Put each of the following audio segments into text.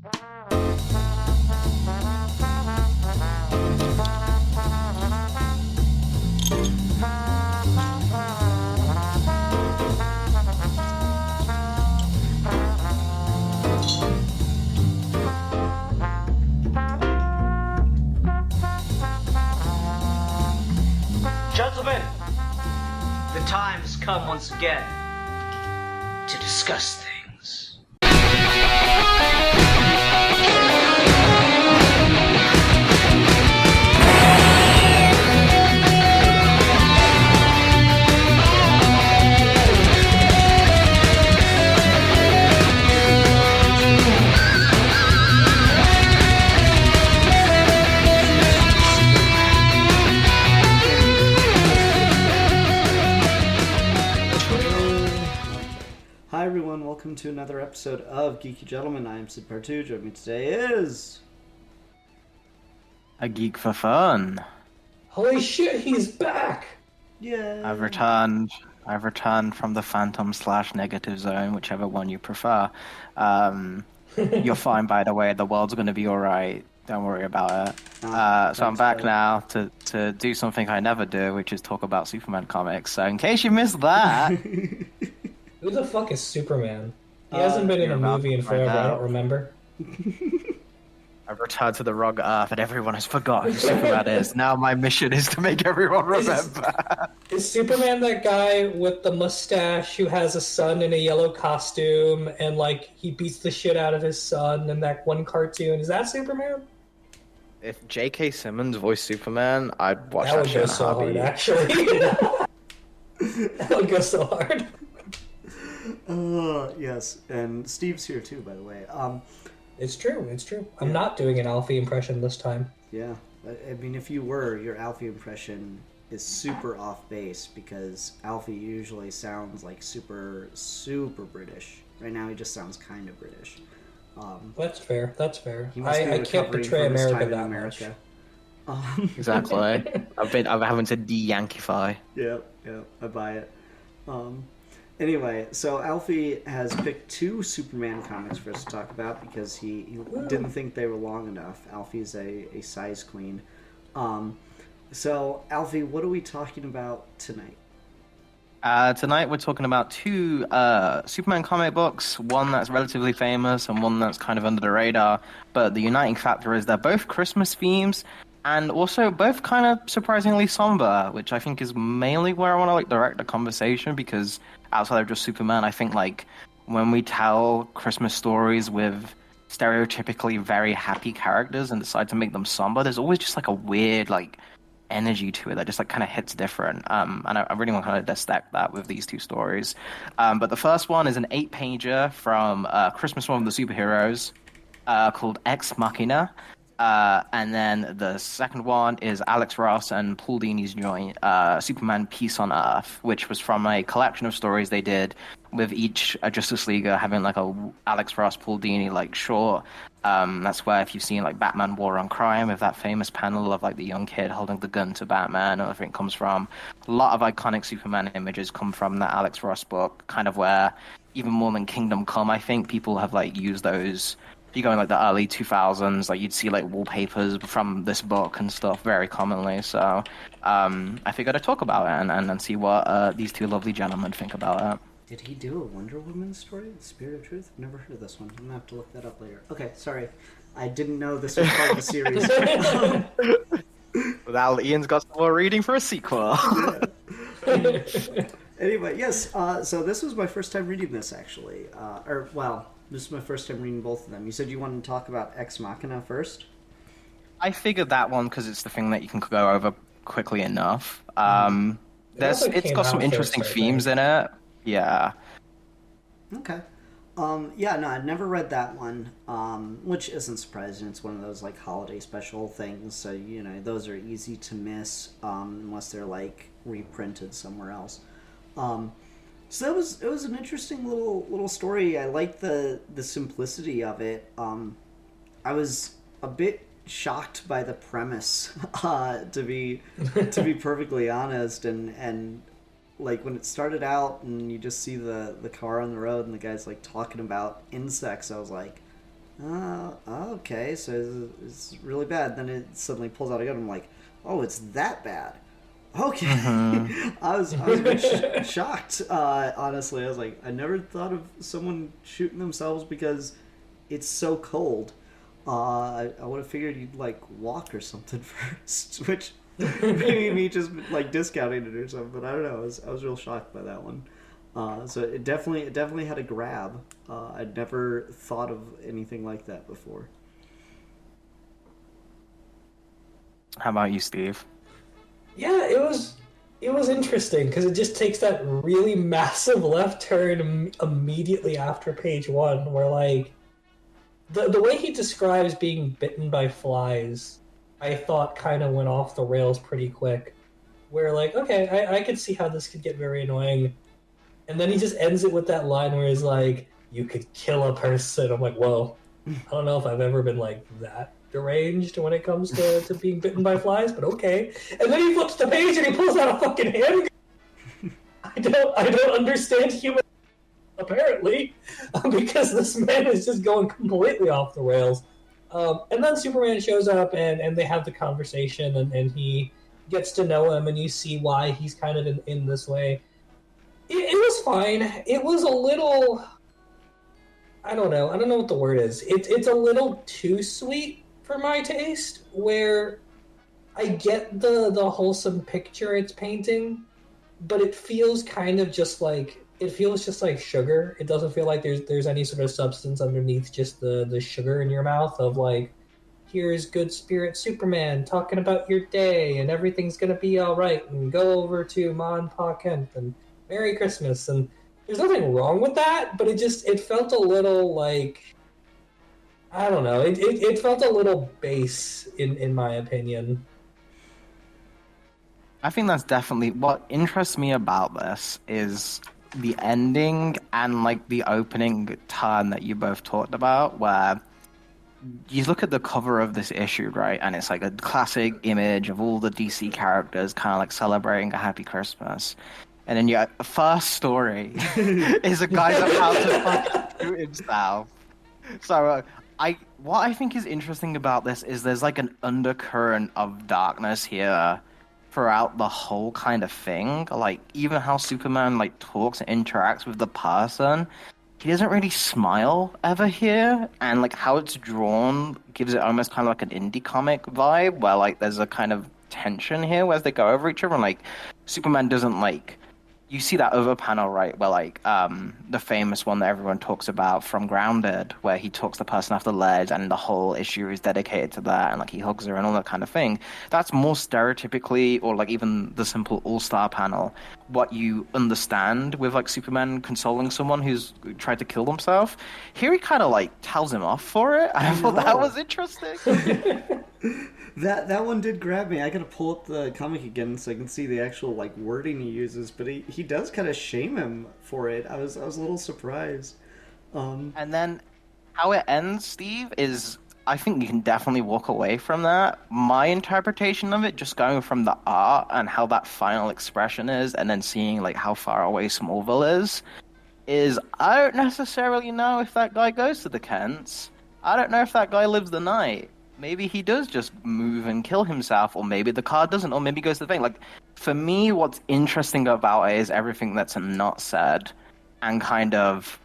Gentlemen, the time has come once again to discuss things. Hi everyone, welcome to another episode of Geeky Gentlemen. I am Sid Partu. Joining me today is... A geek for fun. Holy shit, he's back! Yay! I've returned from the phantom/negative zone, whichever one you prefer. You're fine, by the way. The world's going to be alright. Don't worry about it. So I'm back now to do something I never do, which is talk about Superman comics. So in case you missed that... Who the fuck is Superman? He hasn't been in a movie in forever, I don't remember. I've returned to the wrong Earth and everyone has forgotten who Superman is. Now my mission is to make everyone remember. Is Superman that guy with the mustache who has a son in a yellow costume and, like, he beats the shit out of his son in that one cartoon? Is that Superman? If J.K. Simmons voiced Superman, I'd watch That that would shit go in a so hard, heartbeat. actually. That would go so hard. Yes, and Steve's here too, by the way. It's true. I'm not doing an Alfie impression this time. Yeah, I mean, if you were, your Alfie impression is super off base because Alfie usually sounds like super British. Right now, he just sounds kind of British. That's fair. He must be I can't recovering betray from his America time in that America. much. Exactly. I'm having to de-Yankify. Yeah, I buy it. Anyway, so Alfie has picked two Superman comics for us to talk about because he didn't think they were long enough. Alfie's a size queen. So, Alfie, what are we talking about tonight? Tonight we're talking about two Superman comic books, one that's relatively famous and one that's kind of under the radar, but the uniting factor is they're both Christmas themes and also both kind of surprisingly somber, which I think is mainly where I want to like direct the conversation, because outside of just Superman, I think like when we tell Christmas stories with stereotypically very happy characters and decide to make them somber, there's always just like a weird like energy to it that just like kind of hits different. And I really want to kind of dissect that with these two stories. But the first one is an 8-pager from Christmas One of the Superheroes called Ex Machina. And then the second one is Alex Ross and Paul Dini's joint, Superman Peace on Earth, which was from a collection of stories they did with each Justice League having like a Alex Ross, Paul Dini like short. That's where if you've seen like Batman War on Crime with that famous panel of like the young kid holding the gun to Batman, I think comes from. A lot of iconic Superman images come from that Alex Ross book, kind of where even more than Kingdom Come, I think people have like used those. If you go in like the early 2000s, like you'd see like wallpapers from this book and stuff very commonly. So I figured I'd talk about it and see what these two lovely gentlemen think about it. Did he do a Wonder Woman story, The Spirit of Truth? I've never heard of this one. I'm going to have to look that up later. Okay, sorry. I didn't know this was part of the series. Now Ian's got some more reading for a sequel. Anyway, yes, so this was my first time reading this, actually. This is my first time reading both of them. You said you wanted to talk about Ex Machina first? I figured that one because it's the thing that you can go over quickly enough. It's got some interesting themes in it. Yeah. Okay. I'd never read that one, which isn't surprising. It's one of those, like, holiday special things, so, you know, those are easy to miss, unless they're, like, reprinted somewhere else. So it was an interesting little story. I liked the simplicity of it. I was a bit shocked by the premise, to be perfectly honest, and like when it started out and you just see the car on the road and the guy's like talking about insects, I was like, Okay, so it's really bad. Then it suddenly pulls out a gun. I'm like, oh, it's that bad. Okay. I was a bit shocked, honestly. I was like, I never thought of someone shooting themselves because it's so cold. I would have figured you'd, like, walk or something first, which maybe me just, like, discounting it or something, but I don't know. I was real shocked by that one. So it definitely had a grab. I'd never thought of anything like that before. How about you, Steve? Yeah, it was interesting because it just takes that really massive left turn immediately after page one, where like the way he describes being bitten by flies, I thought kind of went off the rails pretty quick. Where like, okay, I could see how this could get very annoying, and then he just ends it with that line where he's like, "You could kill a person." I'm like, whoa, I don't know if I've ever been like that deranged when it comes to being bitten by flies, but okay. And then he flips the page and he pulls out a fucking handgun. I don't understand human apparently, because this man is just going completely off the rails. And then Superman shows up and they have the conversation and he gets to know him and you see why he's kind of in this way. It was fine. It was a little, I don't know what the word is. It's a little too sweet for my taste, where I get the wholesome picture it's painting, but it feels kind of just like sugar. It doesn't feel like there's any sort of substance underneath just the sugar in your mouth of like, here's good spirit Superman talking about your day and everything's gonna be all right and go over to Ma and Pa Kent and Merry Christmas. And there's nothing wrong with that, but it felt a little like, I don't know. It felt a little base in my opinion. I think that's definitely what interests me about this is the ending and like the opening turn that you both talked about, where you look at the cover of this issue, right, and it's like a classic image of all the DC characters kind of like celebrating a happy Christmas. And then your first story is a guy that how to fucking shoot himself. So what I think is interesting about this is there's like an undercurrent of darkness here throughout the whole kind of thing. Like even how Superman like talks and interacts with the person, he doesn't really smile ever here, and like how it's drawn gives it almost kind of like an indie comic vibe, where like there's a kind of tension here where they go over each other, and like Superman doesn't like. You see that over panel, right, where like the famous one that everyone talks about from Grounded, where he talks the person off the ledge, and the whole issue is dedicated to that, and like he hugs her and all that kind of thing. That's more stereotypically, or like even the simple All-Star panel, what you understand with like Superman consoling someone who's tried to kill himself. Here he kind of like tells him off for it. I thought that was interesting. That one did grab me. I gotta pull up the comic again so I can see the actual like wording he uses, but he does kind of shame him for it. I was a little surprised. And then how it ends, Steve, is I think you can definitely walk away from that. My interpretation of it, just going from the art and how that final expression is, and then seeing like how far away Smallville is I don't necessarily know if that guy goes to the Kents. I don't know if that guy lives the night. Maybe he does just move and kill himself, or maybe the car doesn't, or maybe he goes to the thing. Like, for me, what's interesting about it is everything that's not said, and kind of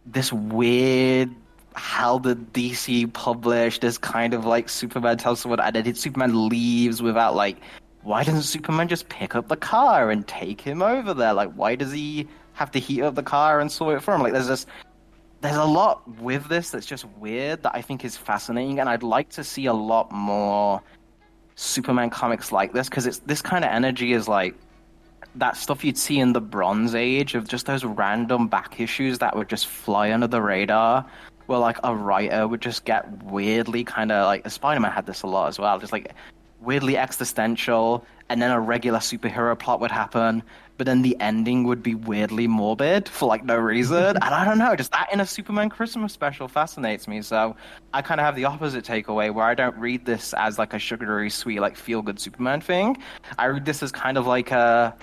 this weird, how did DC publish this kind of like Superman tells someone, and then Superman leaves without like, why doesn't Superman just pick up the car and take him over there? Like, why does he have to heat up the car and sort it for him? Like, there's a lot with this that's just weird that I think is fascinating, and I'd like to see a lot more Superman comics like this, because it's this kind of energy is like that stuff you'd see in the Bronze Age of just those random back issues that would just fly under the radar, where like a writer would just get weirdly kind of like Spider-Man had this a lot as well, just like weirdly existential, and then a regular superhero plot would happen, but then the ending would be weirdly morbid for like no reason. And I don't know, just that in a Superman Christmas special fascinates me. So I kind of have the opposite takeaway, where I don't read this as like a sugary sweet like feel good Superman thing. I read this as kind of like a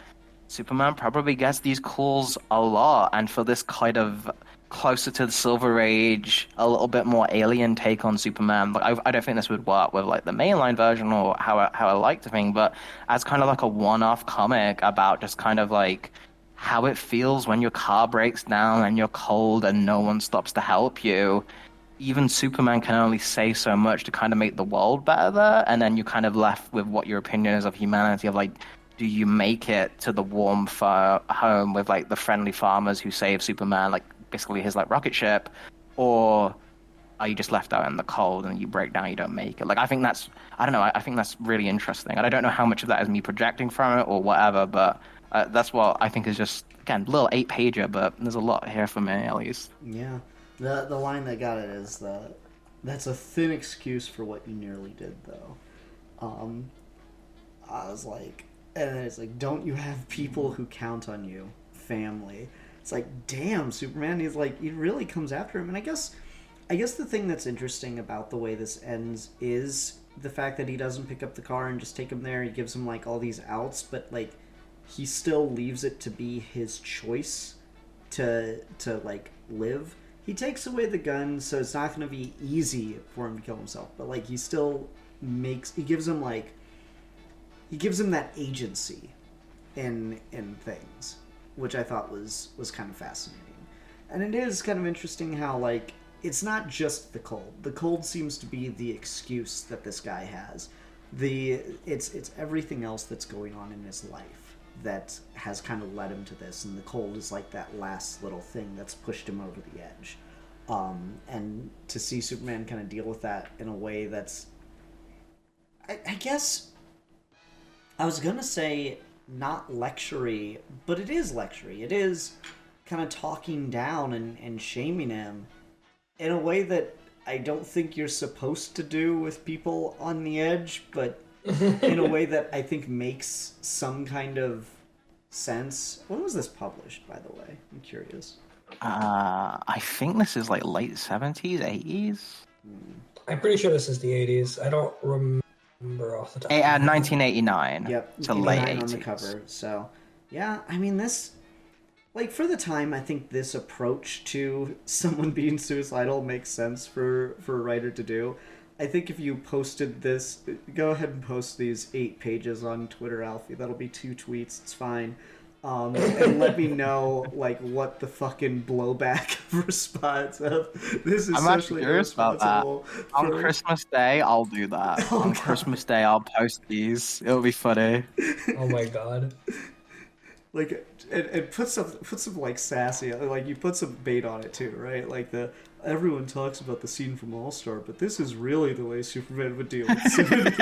Superman probably gets these calls a lot, and for this kind of closer to the Silver Age, a little bit more alien take on Superman. Like I don't think this would work with like the mainline version or how I like the thing, but as kind of like a one-off comic about just kind of like how it feels when your car breaks down and you're cold and no one stops to help you. Even Superman can only say so much to kind of make the world better there, and then you're kind of left with what your opinion is of humanity, of like, do you make it to the warm home with like the friendly farmers who save Superman, like basically his like rocket ship, or are you just left out in the cold and you break down, you don't make it? Like I don't know, I think that's really interesting, and I don't know how much of that is me projecting from it or whatever, but that's what I think is just, again, a little 8-pager, but there's a lot here for me at least. Yeah. The line that got it is that's a thin excuse for what you nearly did, though. I was like, and then it's like, don't you have people who count on you, family? It's like, damn, Superman. He's like, he really comes after him, and I guess the thing that's interesting about the way this ends is the fact that he doesn't pick up the car and just take him there. He gives him like all these outs, but like he still leaves it to be his choice to like live. He takes away the gun, so it's not going to be easy for him to kill himself. But like, he still he gives him that agency in things, which I thought was kind of fascinating. And it is kind of interesting how like it's not just the cold. The cold seems to be the excuse that this guy has. It's everything else that's going on in his life that has kind of led him to this, and the cold is like that last little thing that's pushed him over the edge. And to see Superman kind of deal with that in a way that's, I guess, I was gonna say not lectury, but it is lectury. It is kind of talking down and shaming him in a way that I don't think you're supposed to do with people on the edge, but in a way that I think makes some kind of sense. When was this published, by the way? I'm curious. I think this is like late 70s, 80s. I'm pretty sure this is the 80s. I don't remember off the top. 1989. Yep, to late 80s. On the cover. So, yeah, I mean, this, like, for the time, I think this approach to someone being suicidal makes sense for a writer to do. I think if you posted this, go ahead and post these 8 pages on Twitter, Alfie. That'll be 2 tweets. It's fine. And let me know, like, what the fucking blowback response of this is. I'm actually curious about that. On Christmas Day, I'll do that. Oh, on God. Christmas Day, I'll post these. It'll be funny. Oh my God. Like, and put some like sassy, like you put some bait on it too, right? Like everyone talks about the scene from All Star, but this is really the way Superman would deal with suicide.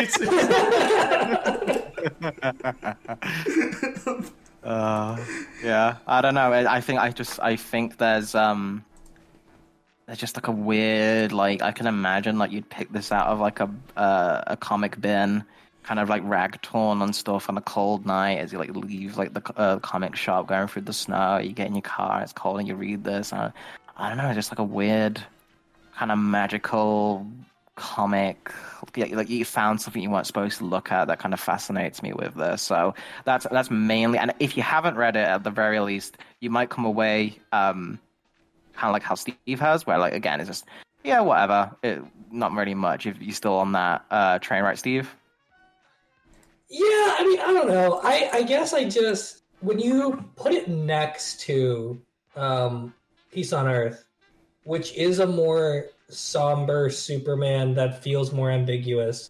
Yeah, I don't know. I think there's just like a weird, like, I can imagine like you'd pick this out of like a comic bin, kind of like rag torn and stuff on a cold night as you like leave like the comic shop going through the snow. You get in your car, it's cold, and you read this. I don't know, just like a weird kind of magical comic, like you found something you weren't supposed to look at. That kind of fascinates me with this. So that's mainly, and if you haven't read it, at the very least you might come away kind of like how Steve has, where like again it's just whatever, not really much if you're still on that train, right, Steve? Yeah, I mean, I don't know. I guess I just, when you put it next to Peace on Earth, which is a more somber Superman that feels more ambiguous,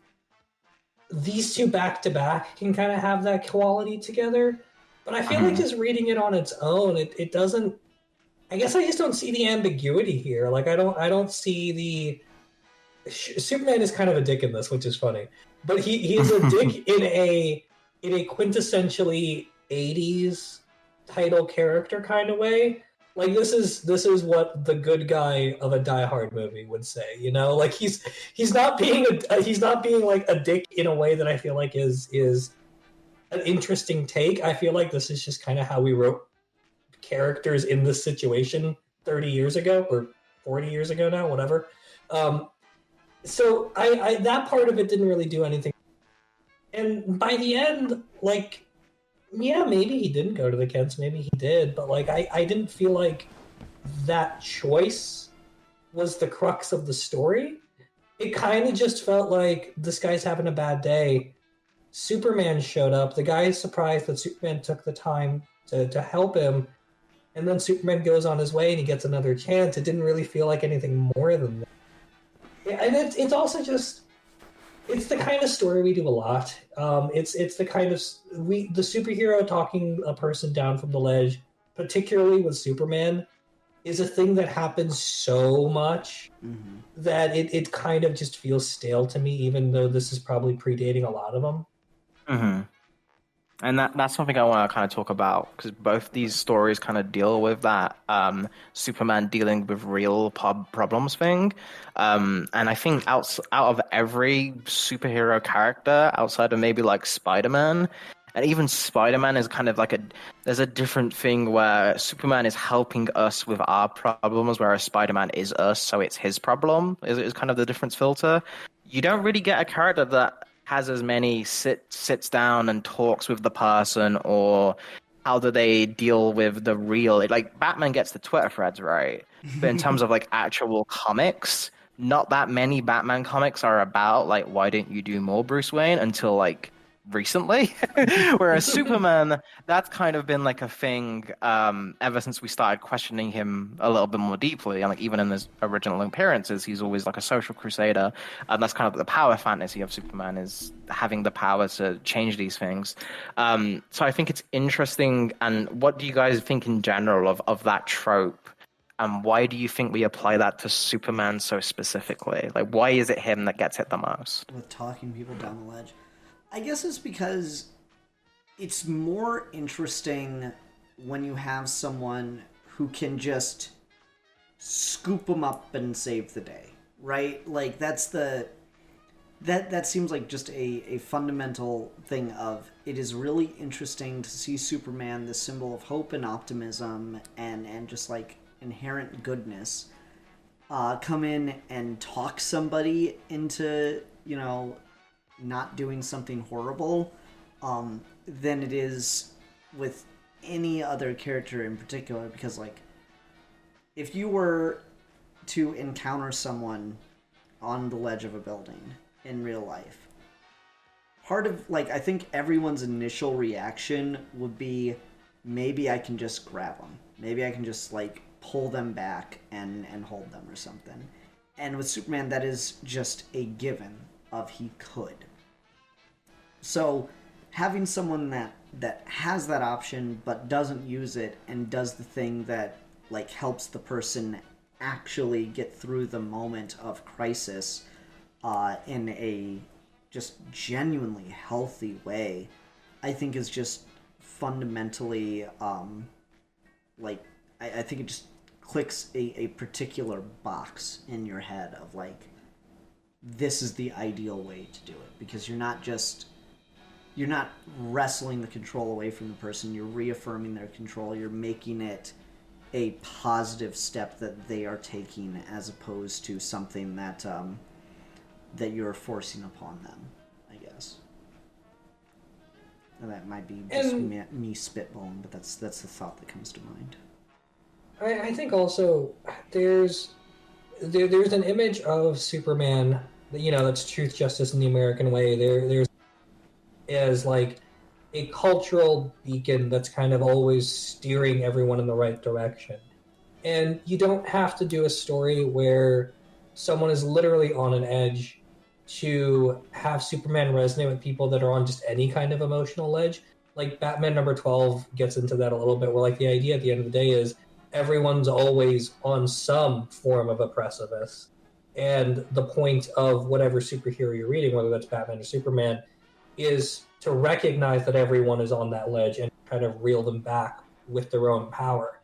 these two back-to-back can kind of have that quality together. But I feel like just reading it on its own, it doesn't... I guess I just don't see the ambiguity here. Like, I don't see the... Superman is kind of a dick in this, which is funny. But he is a dick in a quintessentially 80s title character kind of way. Like, this is what the good guy of a Die Hard movie would say, you know? Like, he's not being like a dick in a way that I feel like is an interesting take. I feel like this is just kind of how we wrote characters in this situation 30 years ago or 40 years ago now, whatever. So I that part of it didn't really do anything. And by the end, like, yeah, maybe he didn't go to the Kents, maybe he did, but like I didn't feel like that choice was the crux of the story. It kind of just felt like this guy's having a bad day. Superman showed up. The guy is surprised that Superman took the time to help him. And then Superman goes on his way and he gets another chance. It didn't really feel like anything more than that. And it's also just... It's the kind of story we do a lot. It's the kind of... the superhero talking a person down from the ledge, particularly with Superman, is a thing that happens so much that it kind of just feels stale to me, even though this is probably predating a lot of them. And that's something I want to kind of talk about, because both these stories kind of deal with that Superman dealing with real problems thing. And I think out of every superhero character, outside of maybe like Spider-Man, and even Spider-Man is kind of like there's a different thing where Superman is helping us with our problems, whereas Spider-Man is us, so it's his problem, is kind of the difference filter. You don't really get a character that has as many sits down and talks with the person, or how do they deal with the real... Like, Batman gets the Twitter threads, right? But in terms of, like, actual comics, not that many Batman comics are about, like, why didn't you do more Bruce Wayne until, like, recently. Whereas Superman, that's kind of been like a thing ever since we started questioning him a little bit more deeply. And like even in his original appearances, he's always like a social crusader. And that's kind of the power fantasy of Superman, is having the power to change these things. So I think it's interesting. And what do you guys think in general of that trope? And why do you think we apply that to Superman so specifically? Like, why is it him that gets hit the most? With talking people down the ledge. I guess it's because it's more interesting when you have someone who can just scoop them up and save the day, right? Like, that seems like just a fundamental thing of, it is really interesting to see Superman, the symbol of hope and optimism and just like inherent goodness, come in and talk somebody into, you know, not doing something horrible, than it is with any other character in particular. Because like, if you were to encounter someone on the ledge of a building in real life, part of, like, I think everyone's initial reaction would be, maybe I can just grab them, maybe I can just like pull them back and hold them or something. And with Superman, that is just a given of he could. So having someone that has that option but doesn't use it and does the thing that like helps the person actually get through the moment of crisis in a just genuinely healthy way, I think is just fundamentally like I think it just clicks a particular box in your head of like, this is the ideal way to do it, because you're not wrestling the control away from the person, you're reaffirming their control, you're making it a positive step that they are taking, as opposed to something that that you're forcing upon them, I guess. And that might be just me spitballing, but that's the thought that comes to mind. I think also there's an image of Superman, you know, that's truth, justice, and the American way. There's as like a cultural beacon that's kind of always steering everyone in the right direction. And you don't have to do a story where someone is literally on an edge to have Superman resonate with people that are on just any kind of emotional edge. Like Batman number 12 gets into that a little bit, where like the idea at the end of the day is everyone's always on some form of oppressiveness. And the point of whatever superhero you're reading, whether that's Batman or Superman, is to recognize that everyone is on that ledge and try to reel them back with their own power.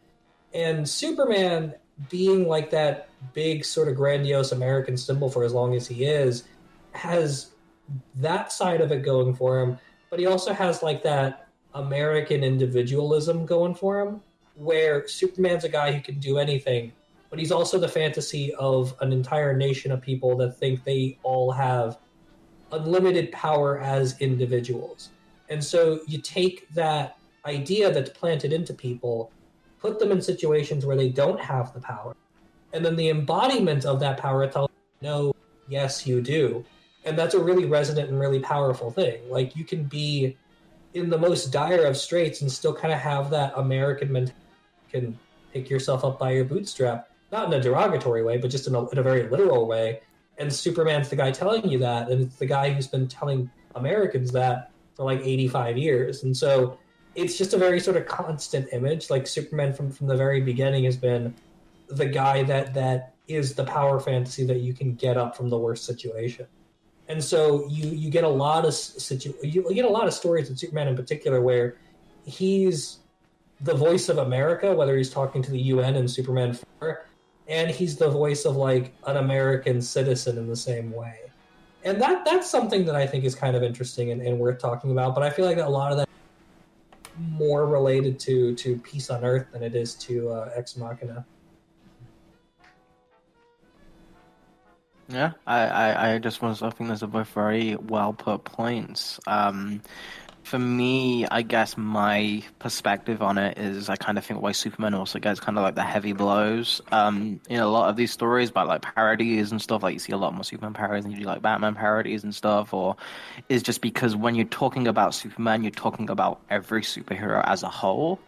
And Superman, being like that big sort of grandiose American symbol for as long as he is, has that side of it going for him, but he also has like that American individualism going for him, where Superman's a guy who can do anything, but he's also the fantasy of an entire nation of people that think they all have unlimited power as individuals. And so you take that idea that's planted into people put them in situations where they don't have the power. And then the embodiment of that power tells you, no, yes, you do. And that's a really resonant and really powerful thing. Like, you can be in the most dire of straits and still kind of have that American mentality. You can pick yourself up by your bootstrap. Not in a derogatory way, but just in a very literal way. And Superman's the guy telling you that, and it's the guy who's been telling Americans that for like 85 years. And so it's just a very sort of constant image. Like, Superman from the very beginning has been the guy that is the power fantasy that you can get up from the worst situation. And so you get a lot of you get a lot of stories with Superman in particular where he's the voice of America, whether he's talking to the UN in Superman 4, and he's the voice of like an American citizen in the same way. And that's something that I think is kind of interesting and worth talking about. But I feel like a lot of that is more related to Peace on Earth than it is to Ex Machina. Yeah, I think those are both very well put points. For me, I guess my perspective on it is I kind of think why Superman also gets kind of like the heavy blows. In a lot of these stories about like parodies and stuff, like you see a lot more Superman parodies than you do like Batman parodies and stuff, or is just because when you're talking about Superman, you're talking about every superhero as a whole.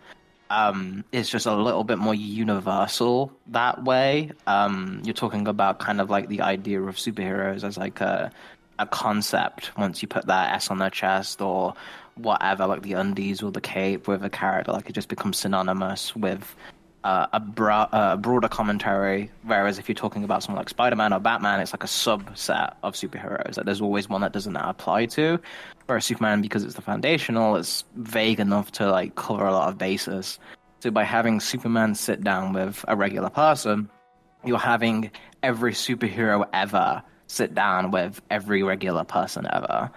It's just a little bit more universal that way. You're talking about kind of like the idea of superheroes as like a concept once you put that S on their chest or whatever, like the undies or the cape with a character, like it just becomes synonymous with a broader commentary. Whereas if you're talking about someone like Spider-Man or Batman, it's like a subset of superheroes that there's always one that doesn't apply to. Whereas Superman, because it's the foundational, it's vague enough to like cover a lot of bases. So by having Superman sit down with a regular person, you're having every superhero ever sit down with every regular person ever.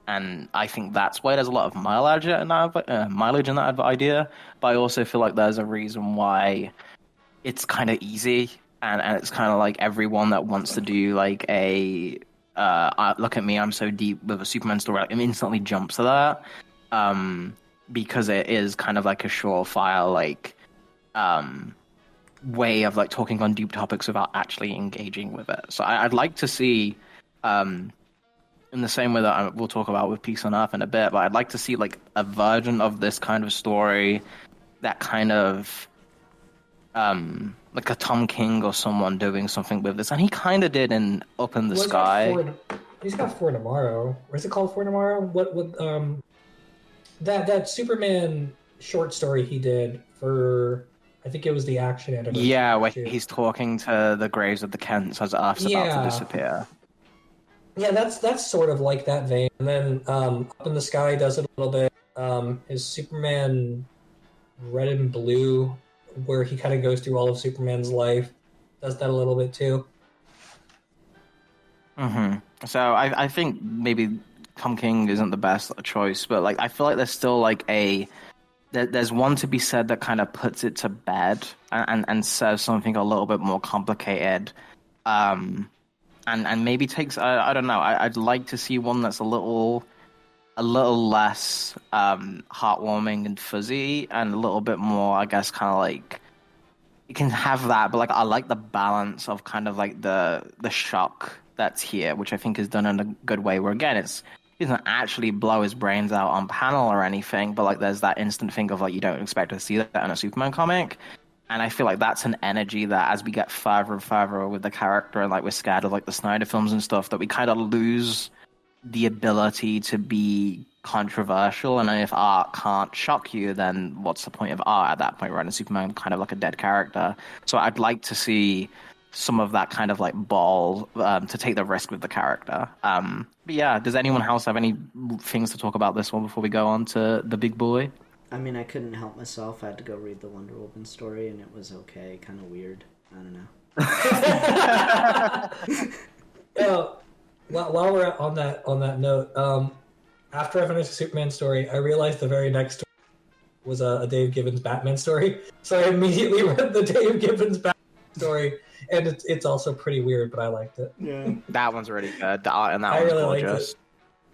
And I think that's why there's a lot of mileage in that idea. But I also feel like there's a reason why it's kind of easy, and it's kind of like everyone that wants to do like a look at me, I'm so deep with a Superman story, like, it instantly jumps to that, because it is kind of like a surefire like way of like talking on deep topics without actually engaging with it. So I'd like to see, in the same way that we'll talk about with Peace on Earth in a bit, but I'd like to see like a version of this kind of story that kind of like a Tom King or someone doing something with this, and he kind of did in Up in the Sky. He's got For Tomorrow. Or is it called For Tomorrow? What that Superman short story he did for, I think it was the Action anniversary. Yeah, where he's talking to the graves of the Kents as Earth's about to disappear. Yeah, that's sort of like that vein. And then Up in the Sky does it a little bit. Is Superman Red and Blue, where he kind of goes through all of Superman's life, does that a little bit too. Mm-hmm. So I think maybe Tom King isn't the best choice, but like I feel like there's still like there's one to be said that kind of puts it to bed and says something a little bit more complicated. And maybe takes I don't know. I'd like to see one that's a little less heartwarming and fuzzy, and a little bit more, I guess, kind of like you can have that, but like I like the balance of kind of like the shock that's here, which I think is done in a good way. Where again, he doesn't actually blow his brains out on panel or anything, but like there's that instant thing of like you don't expect to see that in a Superman comic. And I feel like that's an energy that as we get further and further with the character, and like we're scared of like the Snyder films and stuff, that we kind of lose the ability to be controversial. And if art can't shock you, then what's the point of art at that point, right? And Superman kind of like a dead character. So I'd like to see some of that kind of like ball to take the risk with the character. But yeah, does anyone else have any things to talk about this one before we go on to the big boy? I mean, I couldn't help myself. I had to go read the Wonder Woman story, and it was okay. Kind of weird. I don't know. While we're on that note, after I finished the Superman story, I realized the very next story was a Dave Gibbons Batman story. So I immediately read the Dave Gibbons Batman story, and it's also pretty weird, but I liked it. Yeah, that one's really good. The art in that one's really gorgeous.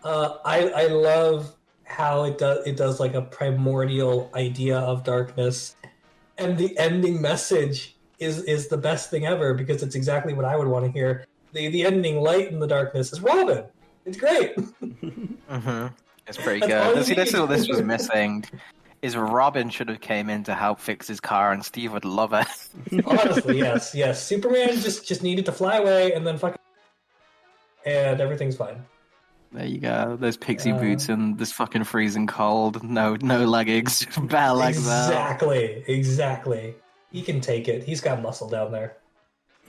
I love how it does like a primordial idea of darkness, and the ending message is the best thing ever because it's exactly what I would want to hear. The ending light in the darkness is Robin. It's great. Mm-hmm. It's pretty That's all good. you See, this is what this was need. missing. Is Robin should have came in to help fix his car, and Steve would love it. Honestly, yes. Superman just needed to fly away and then and everything's fine. There you go. Those pixie boots and this fucking freezing cold. No leggings, just bare legs out. Exactly. He can take it. He's got muscle down there.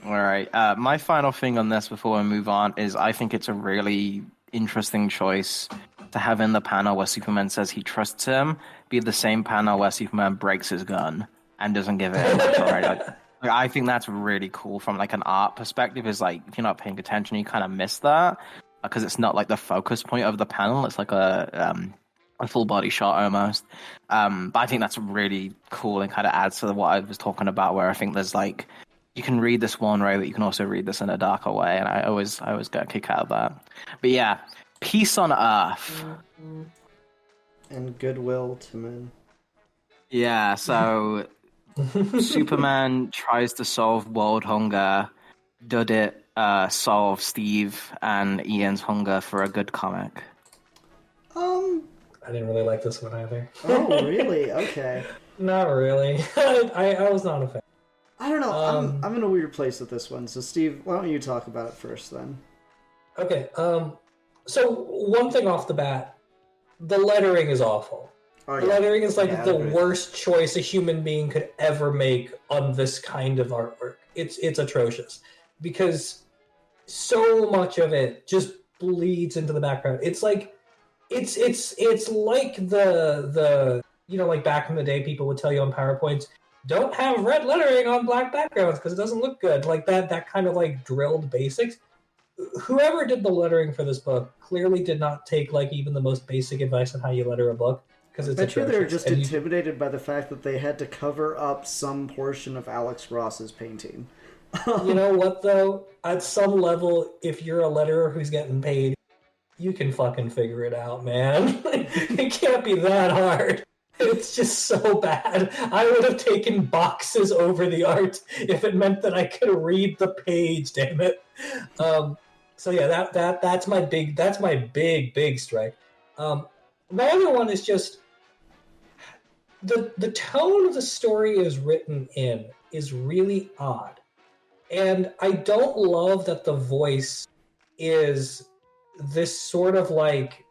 All right. My final thing on this before we move on is I think it's a really interesting choice to have in the panel where Superman says he trusts him be the same panel where Superman breaks his gun and doesn't give it a I think that's really cool from like an art perspective. Is like if you're not paying attention, you kind of miss that because it's not like the focus point of the panel. It's like a full body shot almost. But I think that's really cool and kind of adds to what I was talking about, where I think there's like you can read this one way, but you can also read this in a darker way, and I always get a kick out of that. But yeah, peace on Earth and goodwill to men. Yeah, so Superman tries to solve world hunger. Did it solve Steve and Ian's hunger for a good comic? I didn't really like this one either. Oh, really? Okay. Not really. I was not a fan. I don't know. I'm in a weird place with this one. So, Steve, why don't you talk about it first, then? Okay. So one thing off the bat, the lettering is awful. Oh, The lettering is like the worst choice a human being could ever make on this kind of artwork. It's atrocious because so much of it just bleeds into the background. It's like it's like the like back in the day people would tell you on PowerPoints, don't have red lettering on black backgrounds because it doesn't look good. Like that kind of like drilled basics. Whoever did the lettering for this book clearly did not take like even the most basic advice on how you letter a book. Because it's bet you they're atrocious. just intimidated by the fact that they had to cover up some portion of Alex Ross's painting. You know what, though? At some level, if you're a letterer who's getting paid, you can fucking figure it out, man. It can't be that hard. It's just so bad. I would have taken boxes over the art if it meant that I could read the page, damn it. So yeah, that's my big strike. My other one is just the tone of the story is written in is really odd. And I don't love that the voice is this sort of like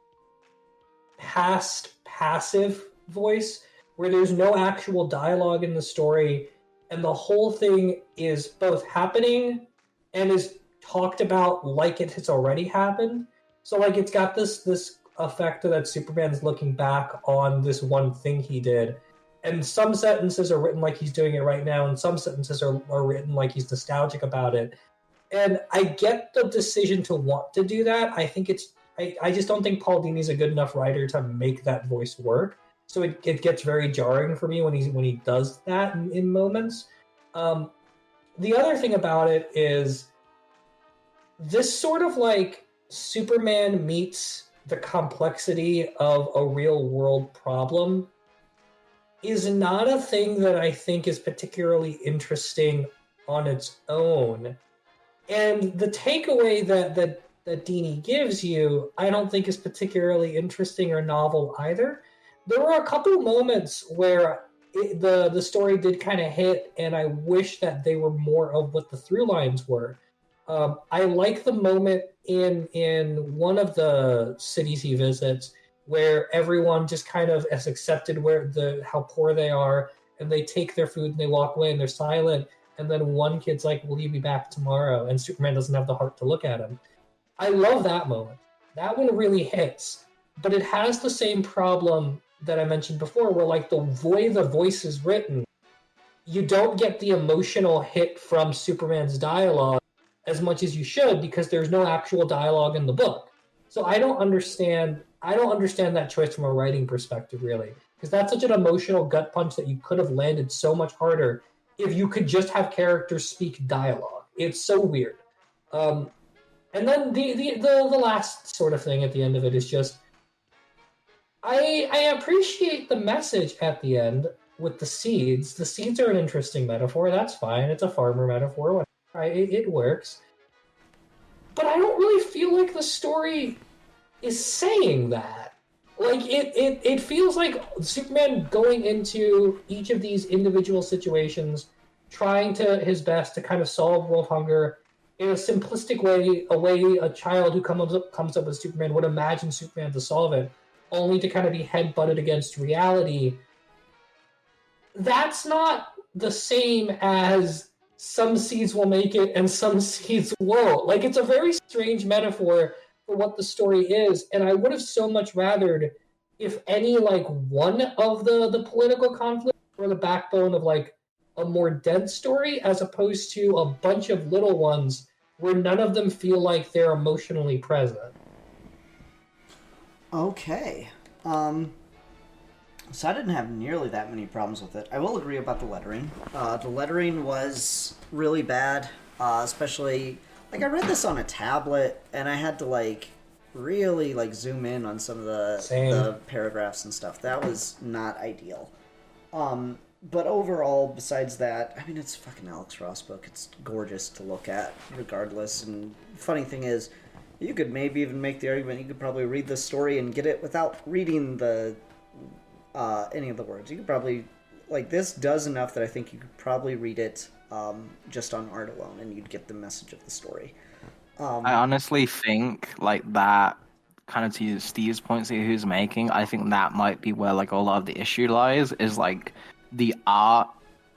passive voice where there's no actual dialogue in the story and the whole thing is both happening and is talked about like it has already happened. So like it's got this effect that Superman's looking back on this one thing he did, and some sentences are written like he's doing it right now and some sentences are written like he's nostalgic about it. And I get the decision to want to do that. I think I just don't think Paul Dini's a good enough writer to make that voice work, so it gets very jarring for me when he does that in moments. The other thing about it is this sort of like Superman meets the complexity of a real world problem is not a thing that I think is particularly interesting on its own. And the takeaway that Dini gives you, I don't think is particularly interesting or novel either. There were a couple moments where the story did kind of hit, and I wish that they were more of what the through lines were. I like the moment in one of the cities he visits where everyone just kind of has accepted how poor they are, and they take their food and they walk away and they're silent. And then one kid's like, "Will you be back tomorrow?" And Superman doesn't have the heart to look at him. I love that moment. That one really hits, but it has the same problem that I mentioned before, where like the way the voice is written, you don't get the emotional hit from Superman's dialogue as much as you should because there's no actual dialogue in the book. So I don't understand that choice from a writing perspective, really, because that's such an emotional gut punch that you could have landed so much harder if you could just have characters speak dialogue. It's so weird. And then the last sort of thing at the end of it is just I appreciate the message at the end with the seeds. The seeds are an interesting metaphor. That's fine. It's a farmer metaphor. Whatever. It works. But I don't really feel like the story is saying that. Like, it feels like Superman going into each of these individual situations, trying his best to kind of solve world hunger in a simplistic way, a way a child who comes up with Superman would imagine Superman to solve it, only to kind of be headbutted against reality. That's not the same as some seeds will make it and some seeds won't. Like, it's a very strange metaphor for what the story is, and I would have so much rathered if any, like, one of the political conflict were the backbone of, like, a more dense story, as opposed to a bunch of little ones where none of them feel like they're emotionally present. Okay. So I didn't have nearly that many problems with it. I will agree about the lettering. The lettering was really bad, especially... Like, I read this on a tablet, and I had to, like, really, like, zoom in on some of the paragraphs and stuff. That was not ideal. But overall, besides that, I mean, it's a fucking Alex Ross book. It's gorgeous to look at, regardless. And funny thing is, you could maybe even make the argument you could probably read the story and get it without reading the any of the words. You could probably... Like, this does enough that I think you could probably read it just on art alone, and you'd get the message of the story. I honestly think, like, that, kind of to Steve's points that he was making, I think that might be where, like, a lot of the issue lies, is, like, the art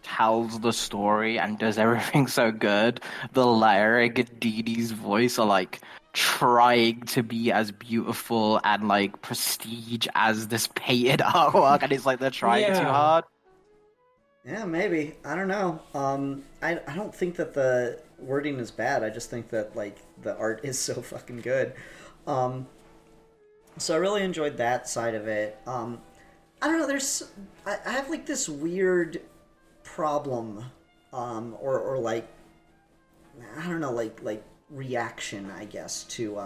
tells the story and does everything so good. The lyric, Dee Dee's voice are, like, trying to be as beautiful and, like, prestige as this painted artwork, and it's like they're trying too hard. Yeah, maybe. I don't know. I don't think that the wording is bad. I just think that, like, the art is so fucking good. So I really enjoyed that side of it. I don't know, I have, like, this weird problem, or like, I don't know, like reaction, I guess, to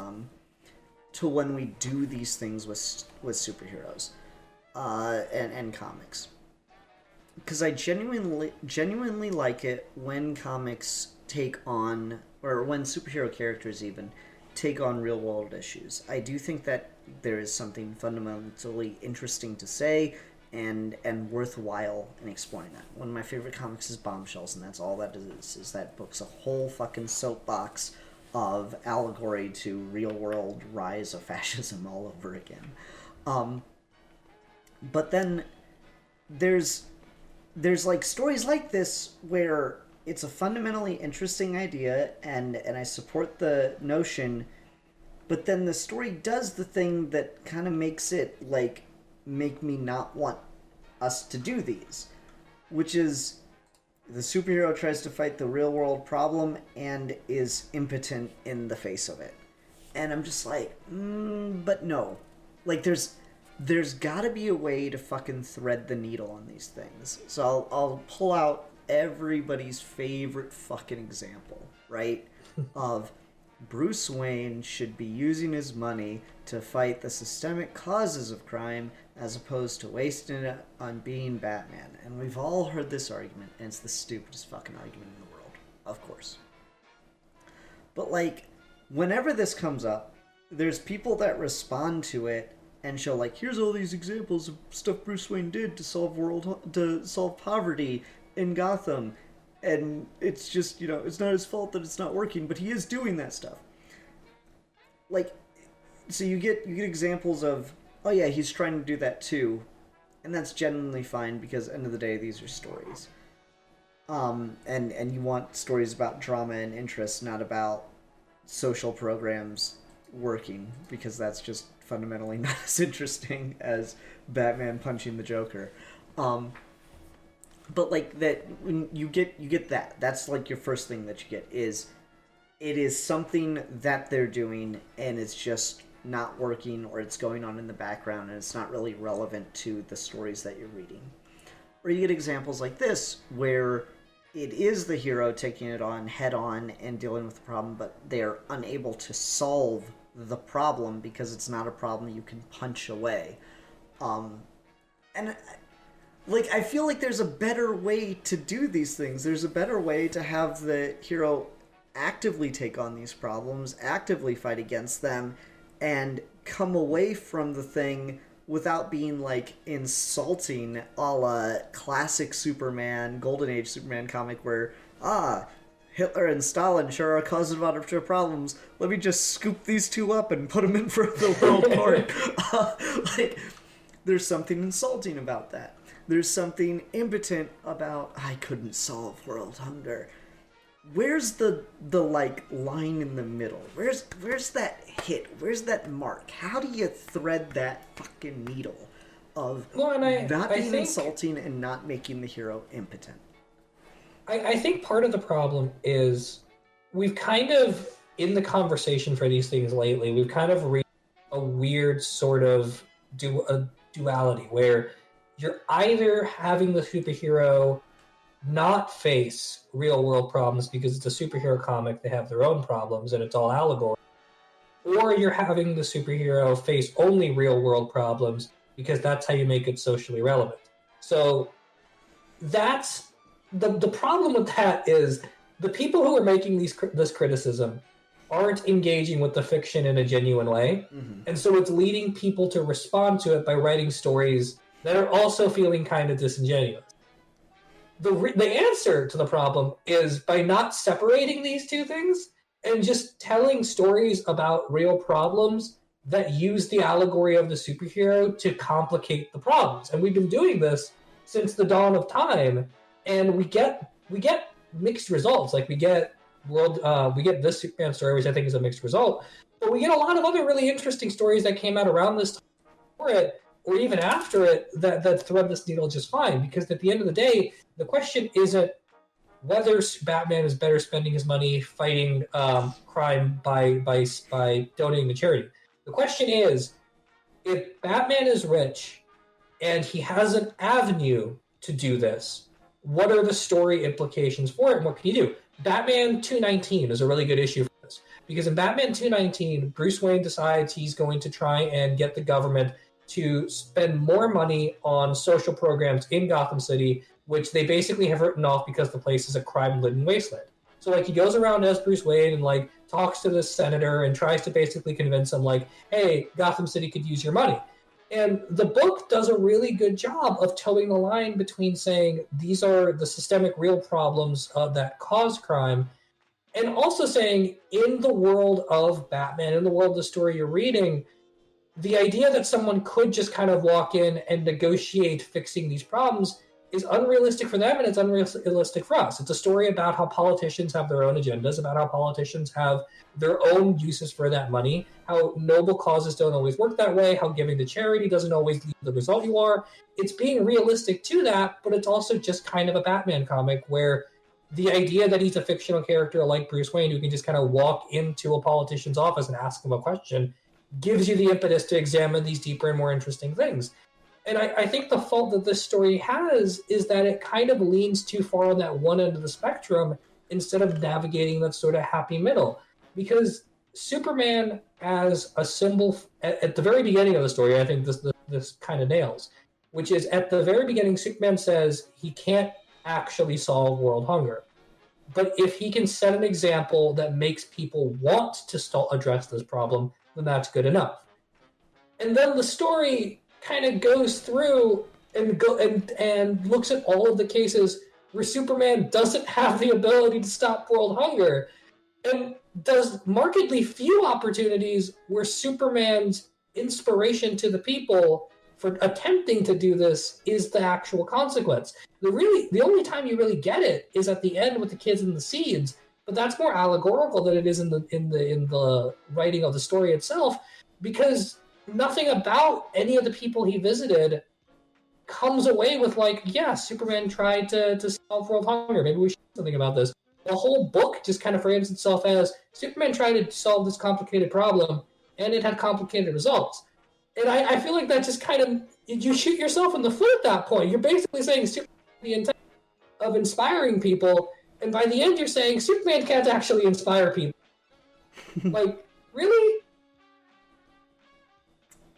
when we do these things with superheroes, and comics. Because I genuinely like it when comics take on, or when superhero characters even, take on real-world issues. I do think that there is something fundamentally interesting to say and worthwhile in exploring that. One of my favorite comics is Bombshells, and that's all that is that book's a whole fucking soapbox of allegory to real-world rise of fascism all over again. But then there's like stories like this where it's a fundamentally interesting idea, and I support the notion, but then the story does the thing that kind of makes it, like, make me not want us to do these, which is the superhero tries to fight the real world problem and is impotent in the face of it. And I'm just like, but no. Like, there's gotta be a way to fucking thread the needle on these things. So I'll pull out everybody's favorite fucking example, right? Of Bruce Wayne should be using his money to fight the systemic causes of crime as opposed to wasting it on being Batman. And we've all heard this argument, and it's the stupidest fucking argument in the world, of course. But, like, whenever this comes up, there's people that respond to it and show, like, here's all these examples of stuff Bruce Wayne did to solve poverty in Gotham, and it's just, you know, it's not his fault that it's not working, but he is doing that stuff. Like, so you get examples of, oh yeah, he's trying to do that too, and that's genuinely fine, because at the end of the day, these are stories. And you want stories about drama and interest, not about social programs working, because that's just fundamentally not as interesting as Batman punching the Joker. But, like, that, when you get that, that's, like, your first thing that you get, is it is something that they're doing, and it's just not working, or it's going on in the background, and it's not really relevant to the stories that you're reading. Or you get examples like this, where it is the hero taking it on head on and dealing with the problem, but they're unable to solve the problem because it's not a problem you can punch away. And Like, I feel like there's a better way to do these things. There's a better way to have the hero actively take on these problems, actively fight against them, and come away from the thing without being, like, insulting a la classic Superman, Golden Age Superman comic where, Hitler and Stalin sure are causing a lot of problems. Let me just scoop these two up and put them in front of the world court. Like, there's something insulting about that. There's something impotent about, I couldn't solve world hunger. Where's the like line in the middle? Where's that hit? Where's that mark? How do you thread that fucking needle of not being insulting and not making the hero impotent? I think part of the problem is we've kind of, in the conversation for these things lately, we've kind of reached a weird sort of duality where you're either having the superhero not face real world problems because it's a superhero comic, they have their own problems and it's all allegory, or you're having the superhero face only real world problems because that's how you make it socially relevant. So that's the problem with that is the people who are making this criticism aren't engaging with the fiction in a genuine way, and so it's leading people to respond to it by writing stories that are also feeling kind of disingenuous. The answer to the problem is by not separating these two things and just telling stories about real problems that use the allegory of the superhero to complicate the problems. And we've been doing this since the dawn of time, and we get mixed results. Like we get this Superman story, which I think is a mixed result, but we get a lot of other really interesting stories that came out around this time for it, or even after it, that thread this needle just fine. Because at the end of the day, the question isn't whether Batman is better spending his money fighting crime by donating to charity. The question is, if Batman is rich and he has an avenue to do this, what are the story implications for it, and what can he do? Batman 219 is a really good issue for this, because in Batman 219, Bruce Wayne decides he's going to try and get the government to spend more money on social programs in Gotham City, which they basically have written off because the place is a crime-ridden wasteland. So, like, he goes around as Bruce Wayne and, like, talks to this senator and tries to basically convince him, like, hey, Gotham City could use your money. And the book does a really good job of towing the line between saying these are the systemic real problems that cause crime, and also saying in the world of Batman, in the world of the story you're reading, the idea that someone could just kind of walk in and negotiate fixing these problems is unrealistic for them, and it's unrealistic for us. It's a story about how politicians have their own agendas, about how politicians have their own uses for that money, how noble causes don't always work that way, how giving to charity doesn't always lead to the result you are. It's being realistic to that, but it's also just kind of a Batman comic where the idea that he's a fictional character like Bruce Wayne who can just kind of walk into a politician's office and ask him a question gives you the impetus to examine these deeper and more interesting things. And I think the fault that this story has is that it kind of leans too far on that one end of the spectrum instead of navigating that sort of happy middle. Because Superman as a symbol, at the very beginning of the story, I think this kind of nails, which is at the very beginning, Superman says he can't actually solve world hunger. But if he can set an example that makes people want to address this problem, then that's good enough. And then the story kind of goes through and looks at all of the cases where Superman doesn't have the ability to stop world hunger, and does markedly few opportunities where Superman's inspiration to the people for attempting to do this is the actual consequence. The only time you really get it is at the end with the kids and the seeds, but that's more allegorical than it is in the writing of the story itself, because nothing about any of the people he visited comes away with like, yeah, Superman tried to solve world hunger. Maybe we should do something about this. The whole book just kind of frames itself as Superman tried to solve this complicated problem, and it had complicated results. And I feel like that just kind of, you shoot yourself in the foot at that point. You're basically saying Superman has the intent of inspiring people, and by the end you're saying Superman can't actually inspire people. Like, really?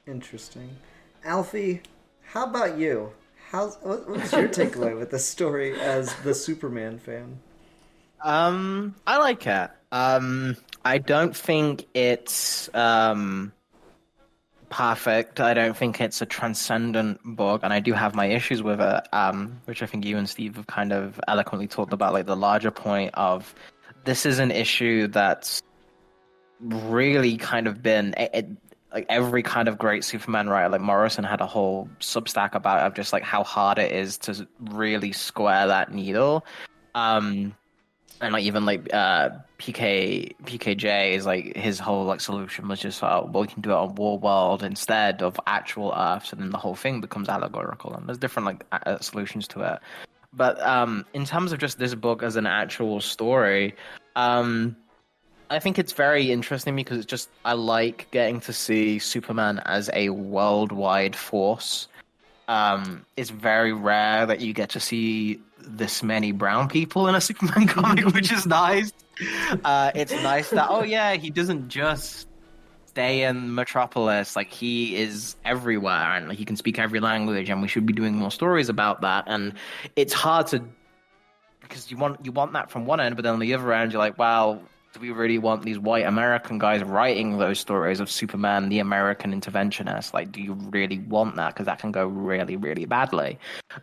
Interesting. Alfie, how about you? what's your takeaway with this story as the Superman fan? I like it. I don't think it's perfect. I don't think it's a transcendent book, and I do have my issues with it. Which I think you and Steve have kind of eloquently talked about, like the larger point of this is an issue that's really kind of been like every kind of great Superman writer, like Morrison had a whole Substack about it, of just like how hard it is to really square that needle. And like even like PKJ is like his whole like solution was just well we can do it on War World instead of actual Earths, and then the whole thing becomes allegorical, and there's different like solutions to it. But in terms of just this book as an actual story, I think it's very interesting because it's just I like getting to see Superman as a worldwide force. It's very rare that you get to see this many brown people in a Superman comic, which is nice. It's nice that he doesn't just stay in Metropolis, like he is everywhere and he can speak every language, and we should be doing more stories about that. And it's hard to because you want that from one end, but then on the other end you're like, well, do we really want these white American guys writing those stories of Superman, the American interventionist? Like, do you really want that? Because that can go really, really badly.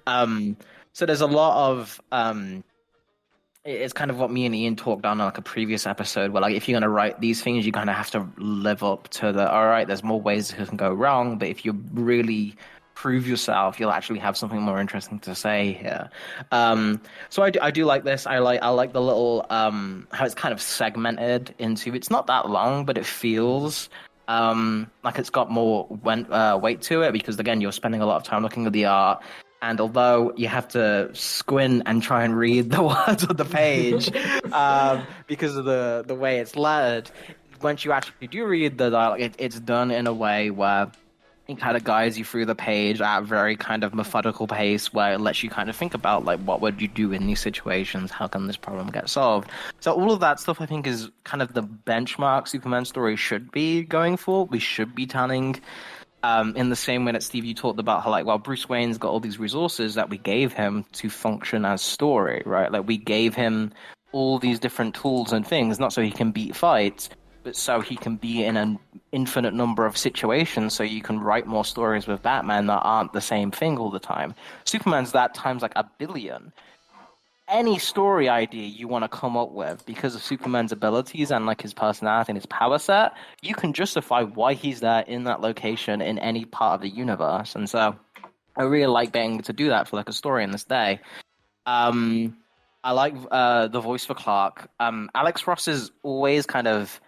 So there's a lot of it's kind of what me and Ian talked on like a previous episode, where like if you're gonna write these things, you kind of have to live up to the all right. There's more ways it can go wrong, but if you really prove yourself, you'll actually have something more interesting to say here. So I do like this. I like the little how it's kind of segmented into. It's not that long, but it feels like it's got more weight to it because again, you're spending a lot of time looking at the art. And although you have to squint and try and read the words on the page because of the way it's lettered, once you actually do read the dialogue, it's done in a way where it kind of guides you through the page at a very kind of methodical pace where it lets you kind of think about, like, what would you do in these situations? How can this problem get solved? So all of that stuff, I think, is kind of the benchmark Superman story should be going for. We should be telling in the same way that, Steve, you talked about how, like, well, Bruce Wayne's got all these resources that we gave him to function as story, right? Like, we gave him all these different tools and things, not so he can beat fights, but so he can be in an infinite number of situations, so you can write more stories with Batman that aren't the same thing all the time. Superman's that times like 1 billion. Any story idea you want to come up with because of Superman's abilities and like his personality and his power set, you can justify why he's there in that location in any part of the universe. And so I really like being able to do that for like a story in this day. I like the voice for Clark. Alex Ross is always kind of...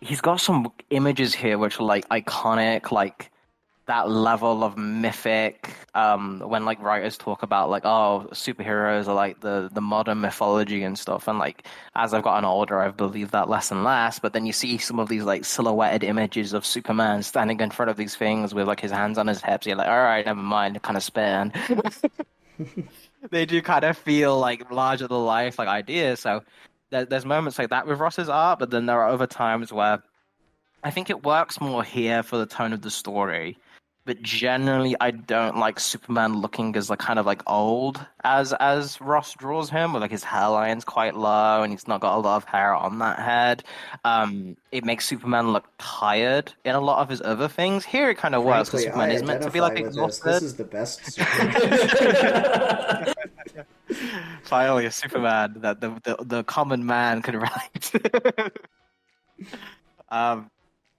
He's got some images here which are like iconic, like that level of mythic. When like writers talk about like, oh, superheroes are like the modern mythology and stuff, and like as I've gotten older, I've believed that less and less. But then you see some of these like silhouetted images of Superman standing in front of these things with like his hands on his hips. You're like, all right, never mind, kind of spin. They do kind of feel like larger than life like ideas. So there's moments like that with Ross's art, but then there are other times where I think it works more here for the tone of the story. But generally, I don't like Superman looking as like kind of like old as Ross draws him, with like his hairline's quite low and he's not got a lot of hair on that head. It makes Superman look tired in a lot of his other things. Here, it kind of works because Superman is meant to be like exhausted. This is the best Superman. Finally, a Superman that the common man can relate.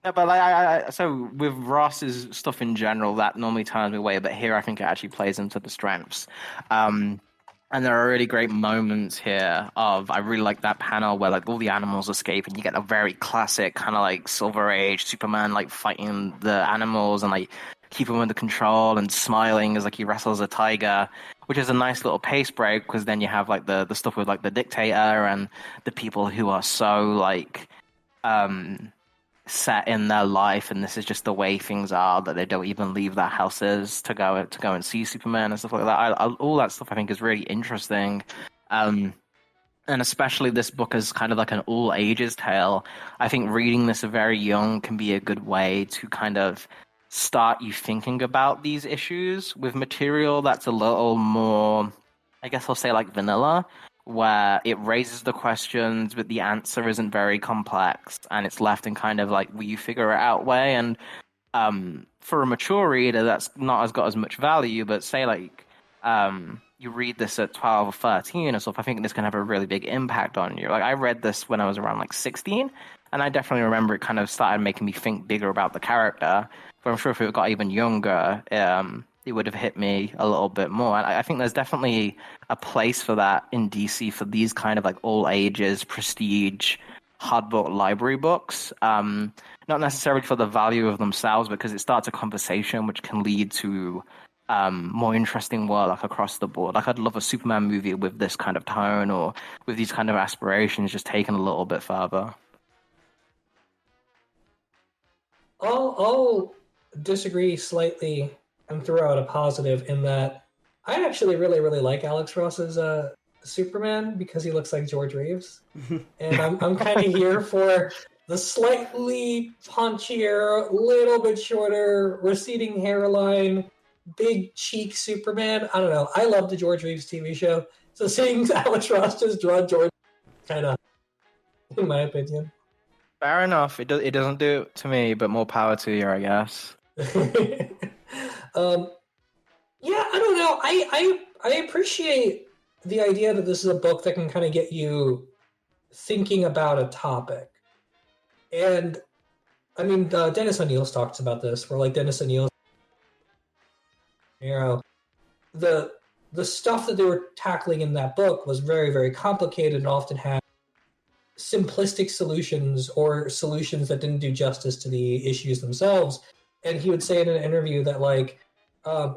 Yeah, but like, so with Ross's stuff in general, that normally turns me away, but here I think it actually plays into the strengths. And there are really great moments here of, I really like that panel where like all the animals escape and you get a very classic kind of like Silver Age Superman like fighting the animals and like keep them under control and smiling as like he wrestles a tiger, which is a nice little pace break because then you have like the stuff with like the dictator and the people who are so like set in their life, and this is just the way things are, that they don't even leave their houses to go and see Superman and stuff like that. All that stuff I think is really interesting, and especially this book is kind of like an all ages tale. I think reading this very young can be a good way to kind of start you thinking about these issues with material that's a little more, I guess I'll say like vanilla, where it raises the questions, but the answer isn't very complex, and it's left in kind of like, will you figure it out way? And for a mature reader, that's not as got as much value, but say like you read this at 12 or 13 or stuff, I think this can have a really big impact on you. Like I read this when I was around like 16, and I definitely remember it kind of started making me think bigger about the character. But I'm sure if it got even younger, it would have hit me a little bit more. And I think there's definitely a place for that in DC for these kind of like all ages, prestige, hardbook library books. Not necessarily for the value of themselves, because it starts a conversation which can lead to more interesting work across the board. Like I'd love a Superman movie with this kind of tone or with these kind of aspirations just taken a little bit further. I'll disagree slightly and throw out a positive in that I actually really, really like Alex Ross's Superman because he looks like George Reeves. And I'm kind of here for the slightly punchier, little bit shorter, receding hairline, big cheek Superman. I don't know. I love the George Reeves TV show. So seeing Alex Ross just draw George kind of, in my opinion. Fair enough. It doesn't do it to me, but more power to you, I guess. Yeah, I don't know. I appreciate the idea that this is a book that can kind of get you thinking about a topic. And I mean, Dennis O'Neil talks about this, where like Dennis O'Neil, the stuff that they were tackling in that book was very, very complicated and often had simplistic solutions or solutions that didn't do justice to the issues themselves. And he would say in an interview that like,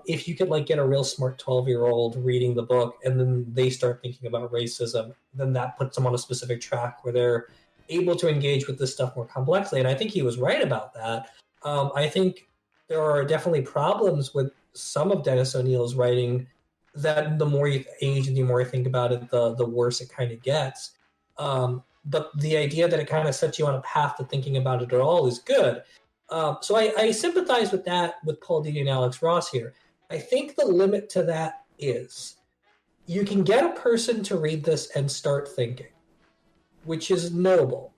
if you could like get a real smart 12-year-old reading the book and then they start thinking about racism, then that puts them on a specific track where they're able to engage with this stuff more complexly. And I think he was right about that. I think there are definitely problems with some of Dennis O'Neil's writing that the more you age and the more you think about it, the worse it kind of gets. But the idea that it kind of sets you on a path to thinking about it at all is good. So I sympathize with that with Paul Dini and Alex Ross here. I think the limit to that is you can get a person to read this and start thinking, which is noble.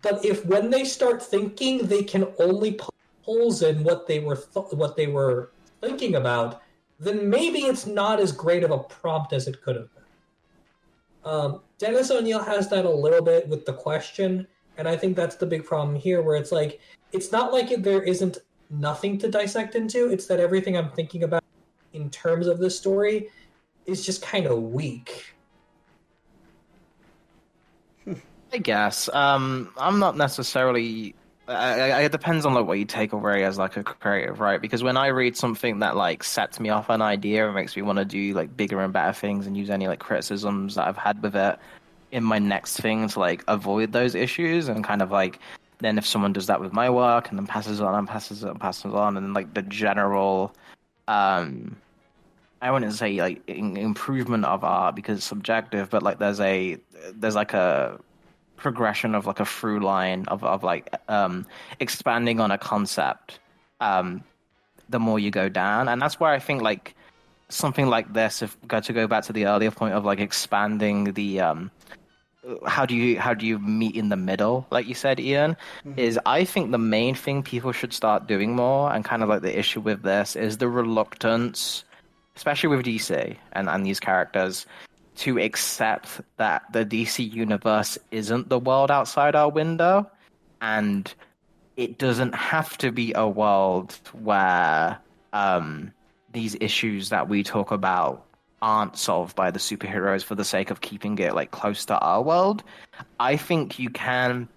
But if when they start thinking, they can only put holes in what they were thinking about, then maybe it's not as great of a prompt as it could have been. Dennis O'Neil has that a little bit with the question, and I think that's the big problem here, where it's like, it's not like there isn't nothing to dissect into, it's that everything I'm thinking about in terms of this story is just kind of weak. I guess. I'm not necessarily. It depends on like what you take away as like a creative, right? Because when I read something that like sets me off an idea and makes me want to do like bigger and better things and use any like criticisms that I've had with it in my next thing to like avoid those issues, and kind of like then if someone does that with my work and then passes on and passes on, and then like the general I wouldn't say like improvement of art because it's subjective, but like there's like a progression of like a through line of like expanding on a concept the more you go down. And that's where I think like something like this, if to go back to the earlier point of like expanding the how do you meet in the middle, like you said, Ian, is I think the main thing people should start doing more, and kind of like the issue with this is the reluctance, especially with DC and these characters, to accept that the DC universe isn't the world outside our window, and it doesn't have to be a world where these issues that we talk about aren't solved by the superheroes for the sake of keeping it like close to our world. I think you can.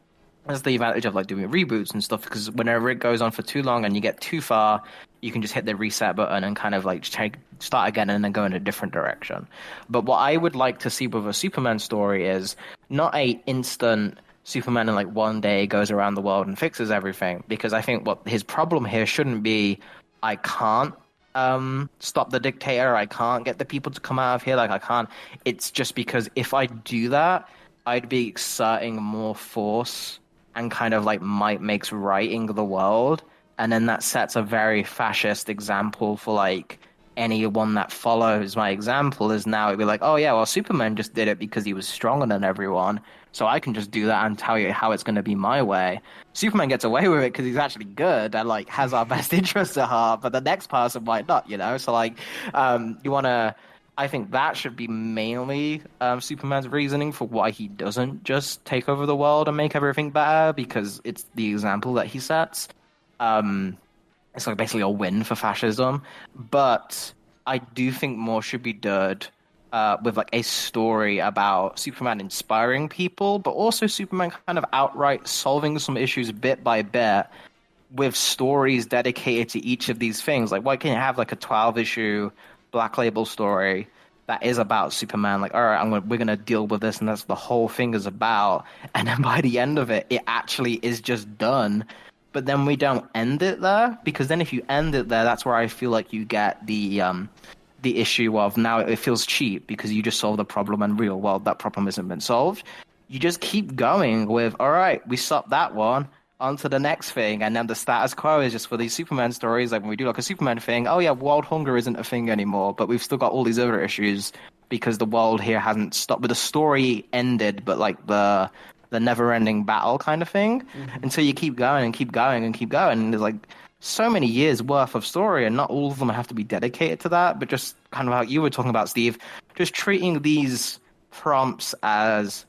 That's the advantage of like doing reboots and stuff, because whenever it goes on for too long and you get too far, you can just hit the reset button and kind of like start again and then go in a different direction. But what I would like to see with a Superman story is not a instant Superman in like one day goes around the world and fixes everything, because I think what his problem here shouldn't be, I can't stop the dictator, I can't get the people to come out of here, like I can't. It's just because if I do that, I'd be exerting more force and kind of like might makes right in the world and then that sets a very fascist example for like anyone that follows my example is now it'd be like, oh yeah, well Superman just did it because he was stronger than everyone, so I can just do that and tell you how it's going to be my way. Superman gets away with it because he's actually good and like has our best interests at heart, but the next person might not, you know. So like, you want to. I think that should be mainly Superman's reasoning for why he doesn't just take over the world and make everything better, because it's the example that he sets. It's like basically a win for fascism. But I do think more should be done with like a story about Superman inspiring people, but also Superman kind of outright solving some issues bit by bit with stories dedicated to each of these things. Like, why can't you have like a 12-issue Black Label story that is about Superman? Like, all right, we're gonna deal with this, and that's the whole thing is about. And then by the end of it, it actually is just done. But then we don't end it there, because then if you end it there, that's where I feel like you get the issue of now it feels cheap because you just solved the problem, and real world that problem hasn't been solved. You just keep going with, all right, we stopped that one, on to the next thing, and then the status quo is just for these Superman stories, like when we do like a Superman thing, oh yeah, world hunger isn't a thing anymore, but we've still got all these other issues because the world here hasn't stopped, but the story ended, but like the never-ending battle kind of thing. And so you keep going and keep going and keep going, and there's like so many years worth of story, and not all of them have to be dedicated to that, but just kind of how you were talking about, Steve, just treating these prompts as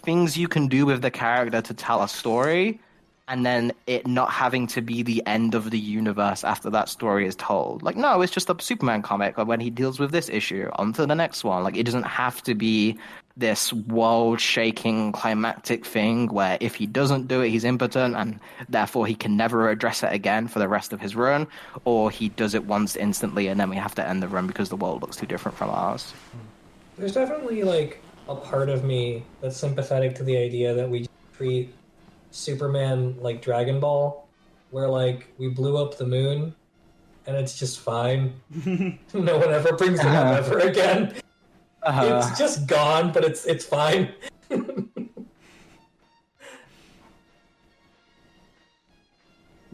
things you can do with the character to tell a story, and then it not having to be the end of the universe after that story is told. Like, no, it's just a Superman comic, or when he deals with this issue, on to the next one. Like, it doesn't have to be this world-shaking climactic thing where if he doesn't do it, he's impotent, and therefore he can never address it again for the rest of his run, or he does it once instantly, and then we have to end the run because the world looks too different from ours. There's definitely like a part of me that's sympathetic to the idea that we treat Superman like Dragon Ball, where like we blew up the moon and it's just fine. No one ever brings it up ever again. It's just gone, but it's fine.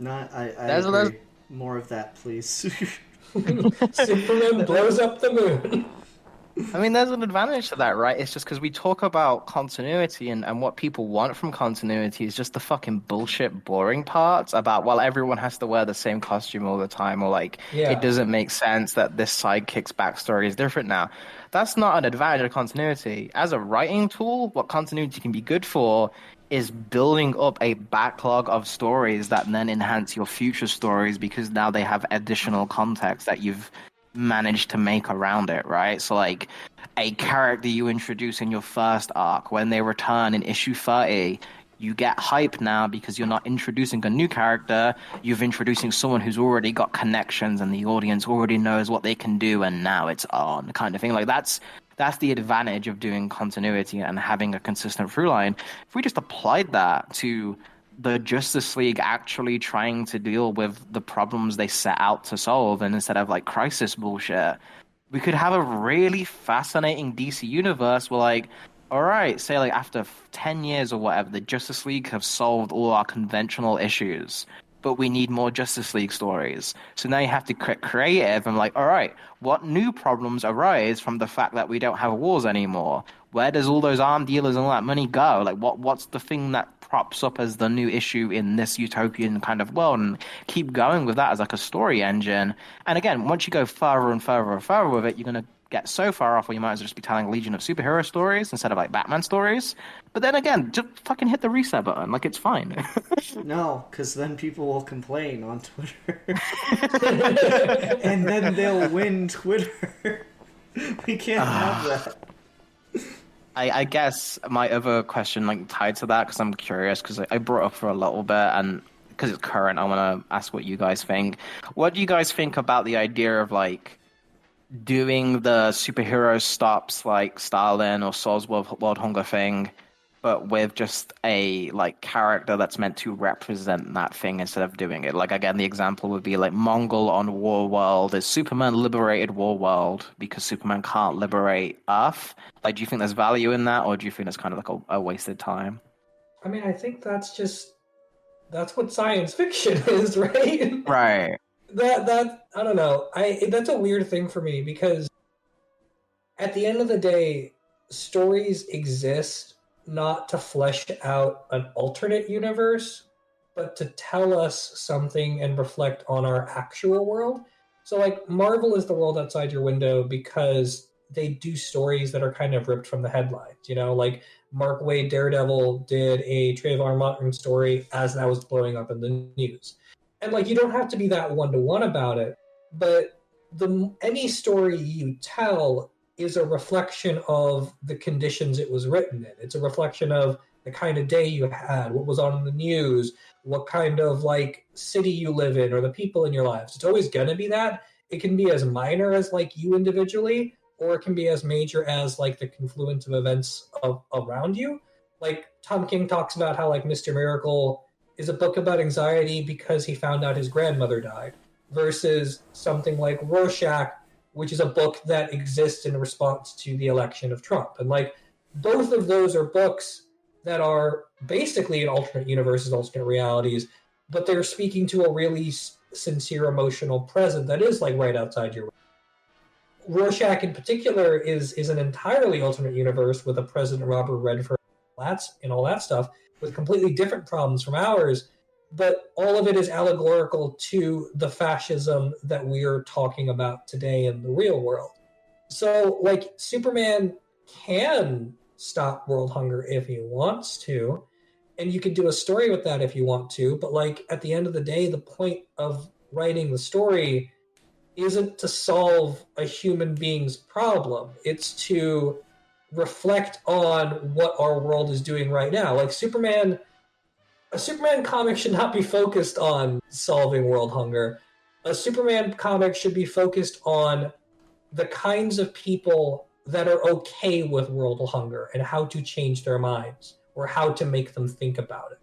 I agree. More of that, please. Superman blows up the moon. I mean, there's an advantage to that, right? It's just because we talk about continuity, and what people want from continuity is just the fucking bullshit, boring parts about, well, everyone has to wear the same costume all the time, or like, it doesn't make sense that this sidekick's backstory is different now. That's not an advantage of continuity. As a writing tool, what continuity can be good for is building up a backlog of stories that then enhance your future stories, because now they have additional context that you've managed to make around it, right? So like a character you introduce in your first arc, when they return in issue 30, you get hype now because you're not introducing a new character, you're introducing someone who's already got connections and the audience already knows what they can do, and now it's on, kind of thing. Like that's the advantage of doing continuity and having a consistent through line. If we just applied that to the Justice League actually trying to deal with the problems they set out to solve, and instead of like crisis bullshit, we could have a really fascinating DC universe where, like, all right, say like after 10 years or whatever, the Justice League have solved all our conventional issues, but we need more Justice League stories. So now you have to get creative and like, all right, what new problems arise from the fact that we don't have wars anymore? Where does all those arm dealers and all that money go? Like, what's the thing that props up as the new issue in this utopian kind of world? And keep going with that as like a story engine. And again, once you go further and further and further with it, you're going to get so far off where you might as well just be telling Legion of Superhero stories instead of like Batman stories. But then again, just fucking hit the reset button. Like, it's fine. No, because then people will complain on Twitter. And then they'll win Twitter. We can't have that. I guess my other question, like, tied to that, because I'm curious, because I brought up for a little bit, and because it's current, I want to ask what you guys think. What do you guys think about the idea of, like, doing the superhero stops, like Stalin or Saul's World Hunger thing, but with just a, like, character that's meant to represent that thing instead of doing it? Like, again, the example would be, like, Mongol on Warworld. Is Superman liberated Warworld because Superman can't liberate Earth? Like, do you think there's value in that, or do you think it's kind of like a wasted time? I mean, I think that's just that's what science fiction is, right? Right. That I don't know. That's a weird thing for me because at the end of the day, stories exist not to flesh out an alternate universe, but to tell us something and reflect on our actual world. So, like, Marvel is the world outside your window because they do stories that are kind of ripped from the headlines. You know, like Mark Waid Daredevil did a Trayvon Martin story as that was blowing up in the news. And, like, you don't have to be that one to one about it, but any story you tell is a reflection of the conditions it was written in. It's a reflection of the kind of day you had, what was on the news, what kind of like city you live in, or the people in your lives. It's always gonna be that. It can be as minor as like you individually, or it can be as major as like the confluence of events around you. Like Tom King talks about how like Mr. Miracle is a book about anxiety because he found out his grandmother died, versus something like Rorschach, which is a book that exists in response to the election of Trump. And like both of those are books that are basically in alternate universes, alternate realities, but they're speaking to a really sincere emotional present that is like right outside your. Rorschach in particular is an entirely alternate universe with a President Robert Redford and all that stuff with completely different problems from ours, but all of it is allegorical to the fascism that we're talking about today in the real world. So, like, Superman can stop world hunger if he wants to, and you could do a story with that if you want to, but, like, at the end of the day, the point of writing the story isn't to solve a human being's problem. It's to reflect on what our world is doing right now. Like, a Superman comic should not be focused on solving world hunger. A Superman comic should be focused on the kinds of people that are okay with world hunger and how to change their minds or how to make them think about it.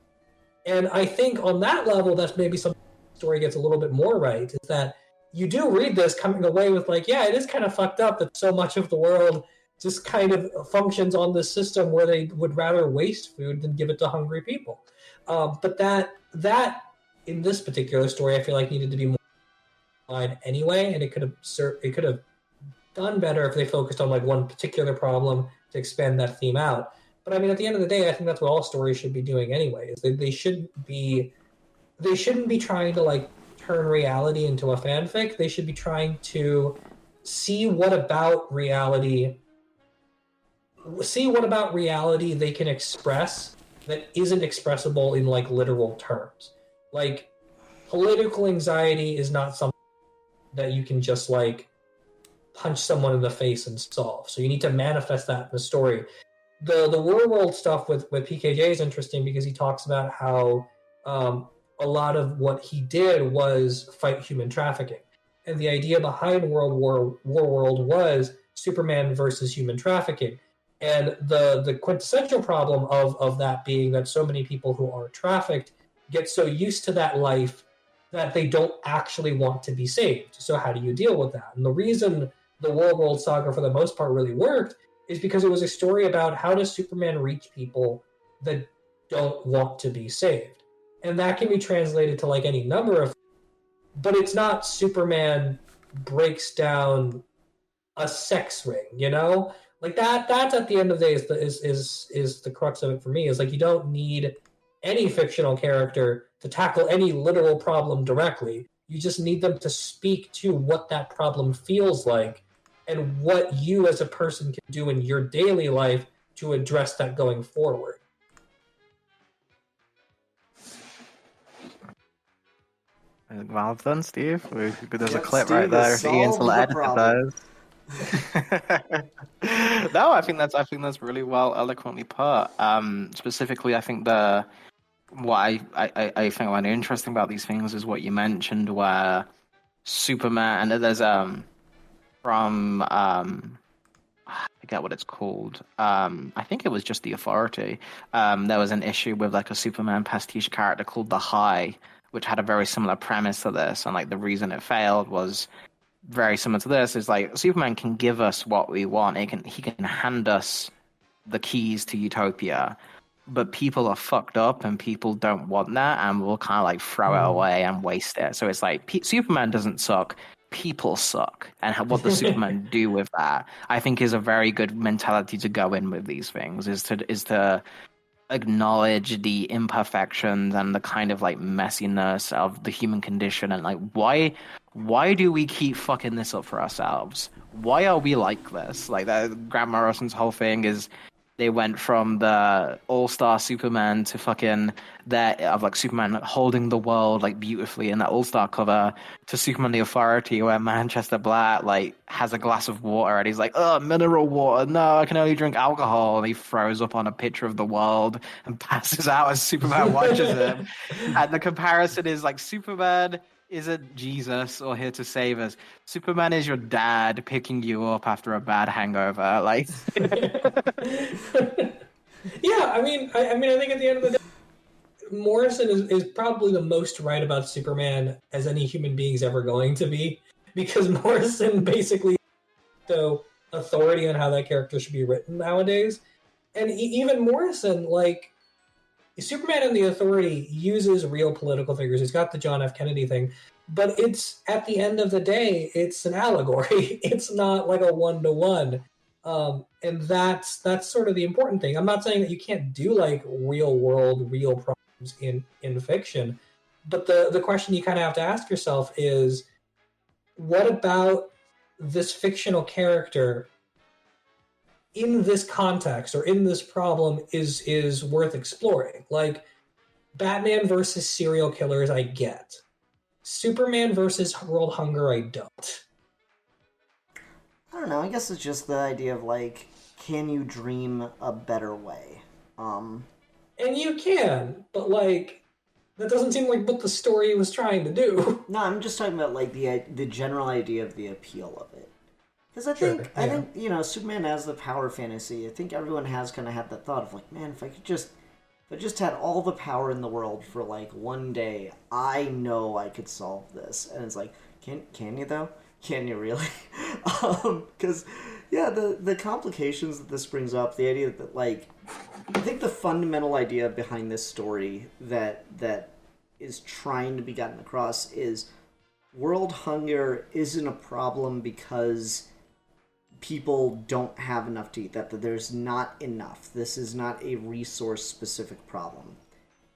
And I think on that level, that's maybe something the story gets a little bit more right, is that you do read this coming away with like, yeah, it is kind of fucked up that so much of the world just kind of functions on this system where they would rather waste food than give it to hungry people. But that in this particular story, I feel like needed to be more line anyway, and it could have done better if they focused on like one particular problem to expand that theme out. But I mean, at the end of the day, I think that's what all stories should be doing anyway. Is they shouldn't be trying to like turn reality into a fanfic. They should be trying to see what about reality they can express that isn't expressible in like literal terms. Like political anxiety is not something that you can just like punch someone in the face and solve. So you need to manifest that in the story. The war world stuff with PKJ is interesting because he talks about how a lot of what he did was fight human trafficking. And the idea behind War World was Superman versus human trafficking. And the quintessential problem of that being that so many people who are trafficked get so used to that life that they don't actually want to be saved. So how do you deal with that? And the reason the War World saga for the most part really worked is because it was a story about how does Superman reach people that don't want to be saved. And that can be translated to like any number of, but it's not Superman breaks down a sex ring, you know? Like that's at the end of the day is the crux of it for me, is like you don't need any fictional character to tackle any literal problem directly. You just need them to speak to what that problem feels like and what you as a person can do in your daily life to address that going forward. Well done, Steve. There's a Yep, clip Steve right there. has If Ian solved still the edited problem. those. No, I think that's really well eloquently put. Specifically, I think what I find interesting about these things is what you mentioned, where Superman, and there's from I forget what it's called. I think it was just The Authority. There was an issue with like a Superman pastiche character called The High, which had a very similar premise to this, and like the reason it failed was very similar to this. Is like Superman can give us what we want. He can hand us the keys to utopia, but people are fucked up and people don't want that and will kind of like throw it away and waste it. So it's like Superman doesn't suck. People suck, and what the Superman do with that, I think, is a very good mentality to go in with these things. Is to acknowledge the imperfections and the kind of like messiness of the human condition, and like why do we keep fucking this up for ourselves? Why are we like this? Like that Grant Morrison's whole thing is they went from the all-star Superman to fucking that of like Superman like, holding the world like beautifully in that all-star cover to Superman the Authority where Manchester Black like has a glass of water and he's like, oh, mineral water, no, I can only drink alcohol, and he throws up on a picture of the world and passes out as Superman watches him. And the comparison is like Superman isn't Jesus or here to save us. Superman is your dad picking you up after a bad hangover. Like, yeah, I mean, I think at the end of the day, Morrison is probably the most right about Superman as any human being's ever going to be, because Morrison basically so authority on how that character should be written nowadays, and even Morrison, like Superman and the Authority uses real political figures. He's got the John F. Kennedy thing, but it's at the end of the day, it's an allegory. It's not like a one-to-one. And that's sort of the important thing. I'm not saying that you can't do like real world, real problems in fiction, but the question you kind of have to ask yourself is, what about this fictional character in this context or in this problem is worth exploring? Like Batman versus serial killers, I get. Superman versus world hunger, I don't. I don't know. I guess it's just the idea of like, can you dream a better way? And you can, but like, that doesn't seem like what the story was trying to do. No, I'm just talking about like the general idea of the appeal of it. Because I think you know, Superman has the power fantasy. I think everyone has kind of had that thought of like, man, if I just had all the power in the world for like one day, I know I could solve this. And it's like, can you though? Can you really? Because yeah, the complications that this brings up, the idea that like, I think the fundamental idea behind this story that is trying to be gotten across is world hunger isn't a problem because people don't have enough to eat, that there's not enough. This is not a resource-specific problem.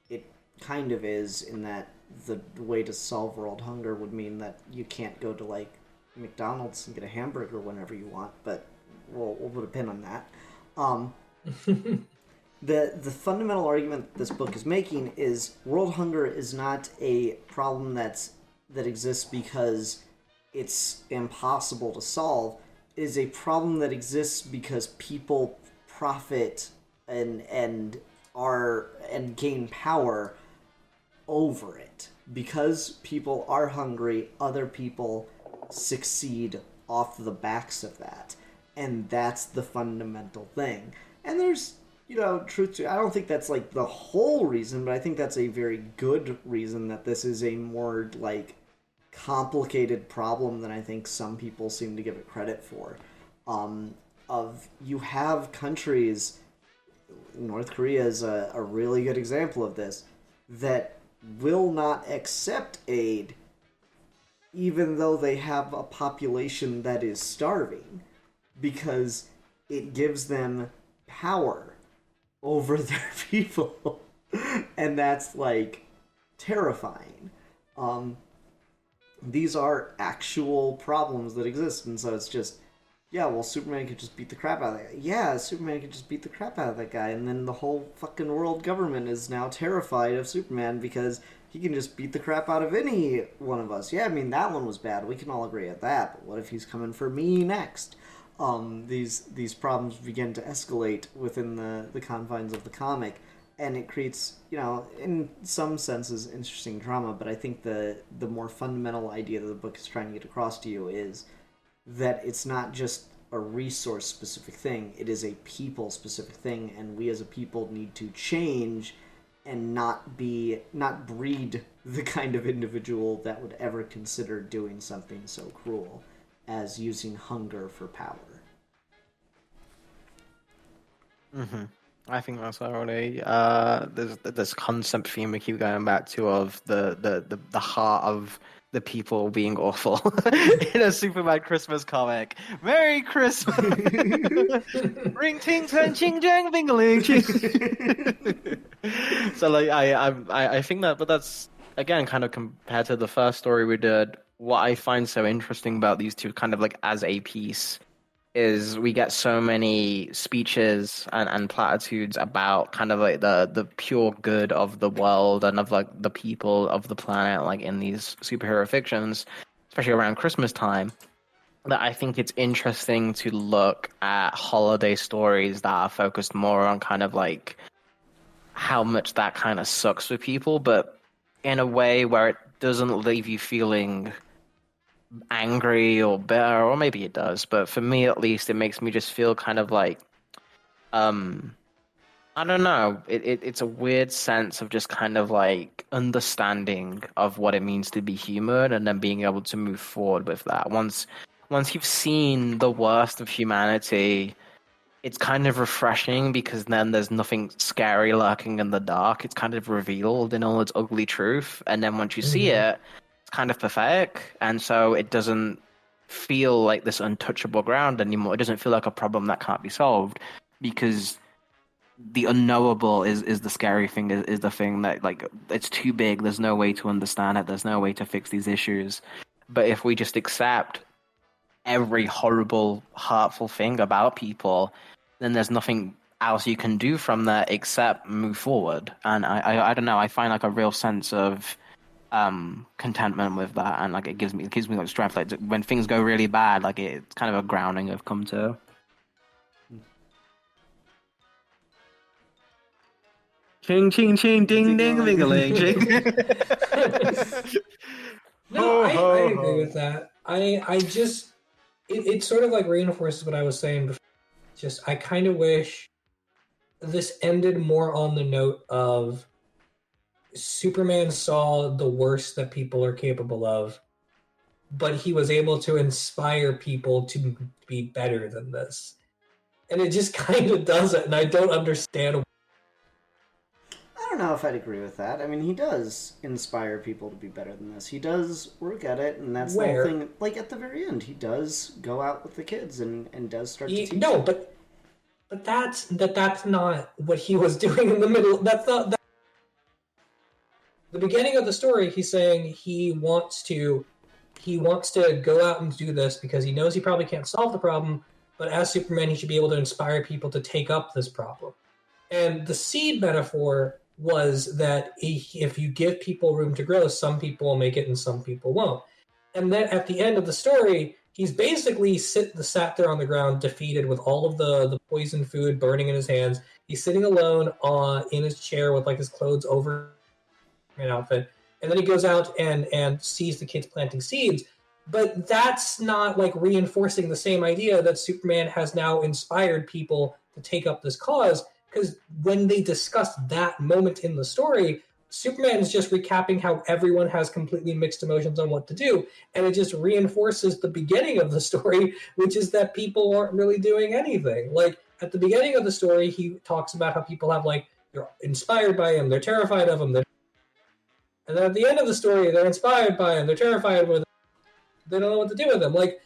It kind of is, in that the way to solve world hunger would mean that you can't go to, like, McDonald's and get a hamburger whenever you want, but we'll put a pin on that. The fundamental argument this book is making is world hunger is not a problem that exists because it's impossible to solve. Is a problem that exists because people profit and gain power over it. Because people are hungry, other people succeed off the backs of that. And that's the fundamental thing. And there's, you know, truth to, I don't think that's like the whole reason, but I think that's a very good reason that this is a more like complicated problem than I think some people seem to give it credit for. You have countries, North Korea is a really good example of this, that will not accept aid even though they have a population that is starving, because it gives them power over their people. And that's like terrifying. These are actual problems that exist, and so it's just, yeah, well, Superman could just beat the crap out of that guy. Yeah, Superman could just beat the crap out of that guy, and then the whole fucking world government is now terrified of Superman because he can just beat the crap out of any one of us. Yeah, I mean, that one was bad. We can all agree at that, but what if he's coming for me next? These problems begin to escalate within the confines of the comic, and it creates, you know, in some senses, interesting drama, but I think the more fundamental idea that the book is trying to get across to you is that it's not just a resource-specific thing, it is a people-specific thing, and we as a people need to change and not breed the kind of individual that would ever consider doing something so cruel as using hunger for power. Mm-hmm. I think that's already there's this concept theme we keep going back to of the heart of the people being awful in a Superman Christmas comic. Merry Christmas! Ring ting tang ching jang bing ching. So like I think that, but that's again kind of compared to the first story we did. What I find so interesting about these two, kind of like as a piece, is we get so many speeches and platitudes about kind of like the pure good of the world and of like the people of the planet, like in these superhero fictions, especially around Christmas time, that I think it's interesting to look at holiday stories that are focused more on kind of like how much that kind of sucks for people, but in a way where it doesn't leave you feeling angry or bitter, or maybe it does, but for me at least, it makes me just feel kind of like, I don't know, it's a weird sense of just kind of like understanding of what it means to be human, and then being able to move forward with that. Once you've seen the worst of humanity, it's kind of refreshing because then there's nothing scary lurking in the dark. It's kind of revealed in all its ugly truth, and then once you see it, kind of pathetic, and so it doesn't feel like this untouchable ground anymore. It doesn't feel like a problem that can't be solved, because the unknowable is the scary thing, is the thing that, like, it's too big, there's no way to understand it, there's no way to fix these issues. But if we just accept every horrible, hurtful thing about people, then there's nothing else you can do from that except move forward. And I don't know, I find like a real sense of contentment with that, and like it gives me like strength. Like when things go really bad, like it's kind of a grounding I've come to. Ching ching ching ding ding ling a ling ching. No, I agree with that. I just it sort of like reinforces what I was saying before. Just I kind of wish this ended more on the note of Superman saw the worst that people are capable of, but he was able to inspire people to be better than this. And it just kind of does it, and I don't understand. I don't know if I'd agree with that. I mean, he does inspire people to be better than this. He does work at it, and that's the whole thing. Like, at the very end, he does go out with the kids and does start to teach them. But that's not what he was doing in the middle. That's not... The beginning of the story, he's saying he wants to go out and do this because he knows he probably can't solve the problem, but as Superman, he should be able to inspire people to take up this problem. And the seed metaphor was that if you give people room to grow, some people will make it and some people won't. And then at the end of the story, he's basically sat there on the ground, defeated, with all of the poison food burning in his hands. He's sitting alone in his chair with like his clothes over an outfit, and then he goes out and sees the kids planting seeds. But that's not like reinforcing the same idea that Superman has now inspired people to take up this cause, because when they discuss that moment in the story, Superman is just recapping how everyone has completely mixed emotions on what to do, and it just reinforces the beginning of the story, which is that people aren't really doing anything. Like, at the beginning of the story, he talks about how people have, like, they're inspired by him, they're terrified of him, and then at the end of the story, they're inspired by him, they're terrified with him, they don't know what to do with him. Like,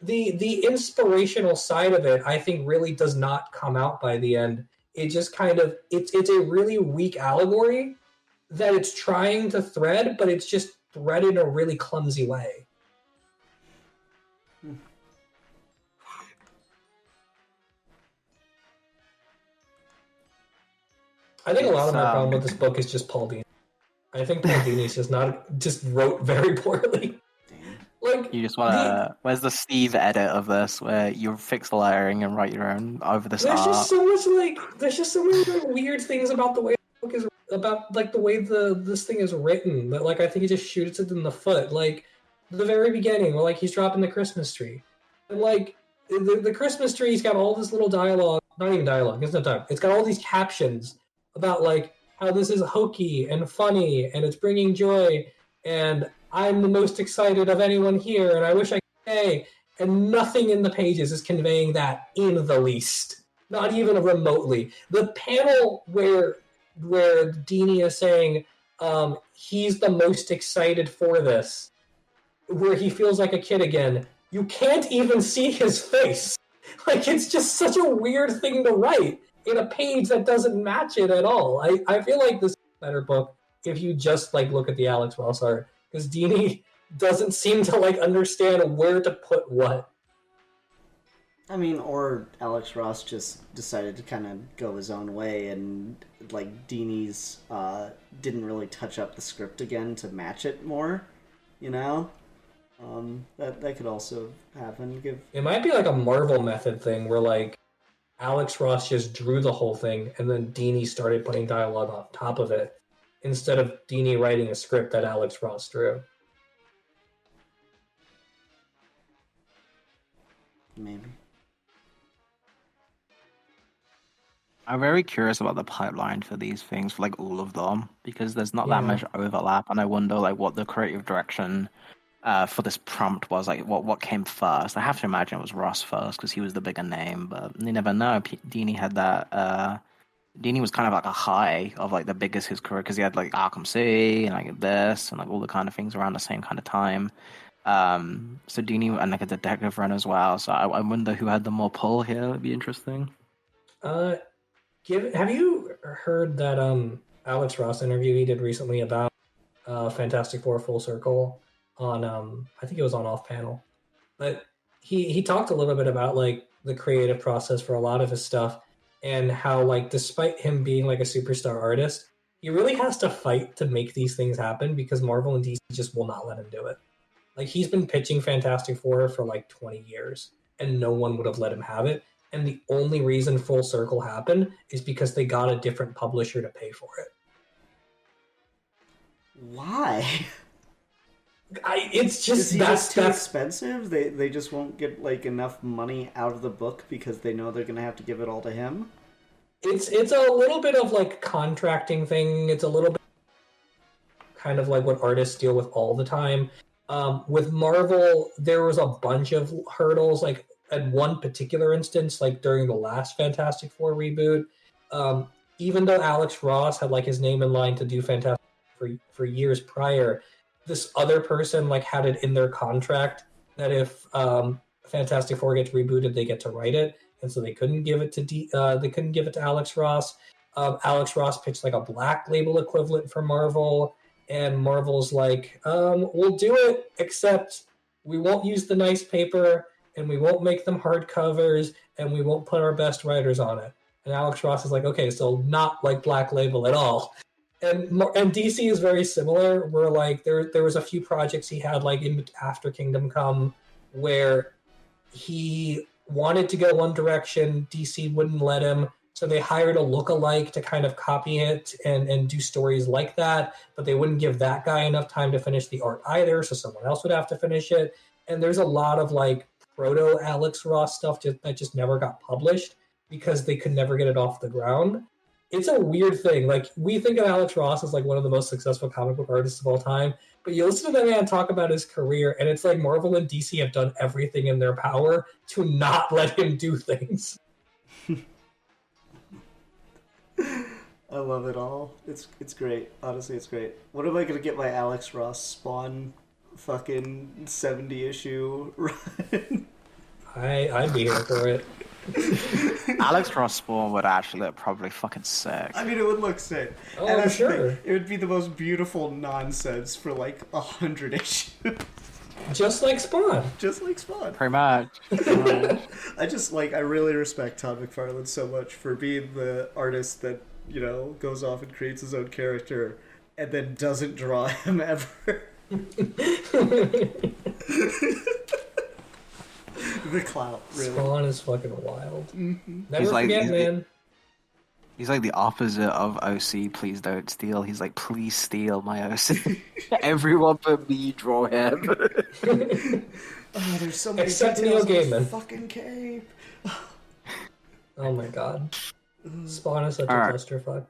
the inspirational side of it, I think, really does not come out by the end. It just kind of, it's a really weak allegory that it's trying to thread, but it's just threaded in a really clumsy way. I think a lot of my problem with this book is just Paul Dini. I think Paul Dini just wrote very poorly. Like, you just want to... Where's the Steve edit of this, where you fix the layering and write your own over this art? There's just so many like, weird things about the way the book is, about like the way this thing is written, that like I think it just shoots it in the foot. Like the very beginning, where like he's dropping the Christmas tree, and like the Christmas tree's got all this little dialogue, not even dialogue, it's not dialogue. It's got all these captions about like how this is hokey and funny and it's bringing joy, and I'm the most excited of anyone here, and I wish I could say, and nothing in the pages is conveying that in the least. Not even remotely. The panel where Dini is saying he's the most excited for this, where he feels like a kid again, you can't even see his face. Like, it's just such a weird thing to write in a page that doesn't match it at all. I feel like this is a better book if you just like look at the Alex Ross art, because Dini doesn't seem to like understand where to put what. I mean, or Alex Ross just decided to kind of go his own way, and like Dini's didn't really touch up the script again to match it more, you know. That could also happen. It might be like a Marvel method thing where like Alex Ross just drew the whole thing, and then Dini started putting dialogue on top of it instead of Dini writing a script that Alex Ross drew. Maybe. I'm very curious about the pipeline for these things, for like all of them, because there's not that much overlap, and I wonder like what the creative direction for this prompt was, like what came first. I have to imagine it was Ross first because he was the bigger name, but you never know. Dini had that. Dini was kind of like a high of like the biggest his career because he had like Arkham City and like this and like all the kind of things around the same kind of time. So Dini and like a detective run as well. So I wonder who had the more pull here. It'd be interesting. Have you heard that Alex Ross interview he did recently about Fantastic Four Full Circle on I think it was on Off Panel, but he talked a little bit about like the creative process for a lot of his stuff and how like despite him being like a superstar artist, he really has to fight to make these things happen because Marvel and DC just will not let him do it. Like he's been pitching Fantastic Four for like 20 years and no one would have let him have it. And the only reason Full Circle happened is because they got a different publisher to pay for it. Why? It's just that's too expensive. They just won't get like enough money out of the book because they know they're gonna have to give it all to him. It's a little bit of like contracting thing. It's a little bit kind of like what artists deal with all the time. With Marvel, there was a bunch of hurdles. Like at one particular instance, like during the last Fantastic Four reboot, even though Alex Ross had like his name in line to do Fantastic for years prior, this other person like had it in their contract that if Fantastic Four gets rebooted, they get to write it, and so they couldn't give it to Alex Ross. Alex Ross pitched like a Black Label equivalent for Marvel, and Marvel's like, we'll do it, except we won't use the nice paper, and we won't make them hardcovers, and we won't put our best writers on it. And Alex Ross is like, okay, so not like Black Label at all. And DC is very similar, where like there was a few projects he had like in after Kingdom Come where he wanted to go one direction, DC wouldn't let him, so they hired a lookalike to kind of copy it and do stories like that, but they wouldn't give that guy enough time to finish the art either, so someone else would have to finish it. And there's a lot of like proto Alex Ross stuff that just never got published because they could never get it off the ground. It's a weird thing. Like, we think of Alex Ross as like one of the most successful comic book artists of all time, but you listen to that man talk about his career, and it's like Marvel and DC have done everything in their power to not let him do things. I love it all. It's great. Honestly, it's great. When am I gonna get my Alex Ross Spawn fucking 70 issue run? I'd be here for it. Alex Ross Spawn would actually look probably fucking sick. I mean, it would look sick. Oh, and I'm sure. It would be the most beautiful nonsense for like 100 issues. Just like Spawn. Just like Spawn. Pretty much. I really respect Todd McFarlane so much for being the artist that, you know, goes off and creates his own character and then doesn't draw him ever. The clout, really. Spawn is fucking wild. Mm-hmm. Never forget, man. He's like the opposite of OC, please don't steal. He's like, please steal my OC. Everyone but me draw him. Oh, there's so many Except details Neil on Gaiman. his fucking cape. Oh my god. Spawn is such a clusterfuck.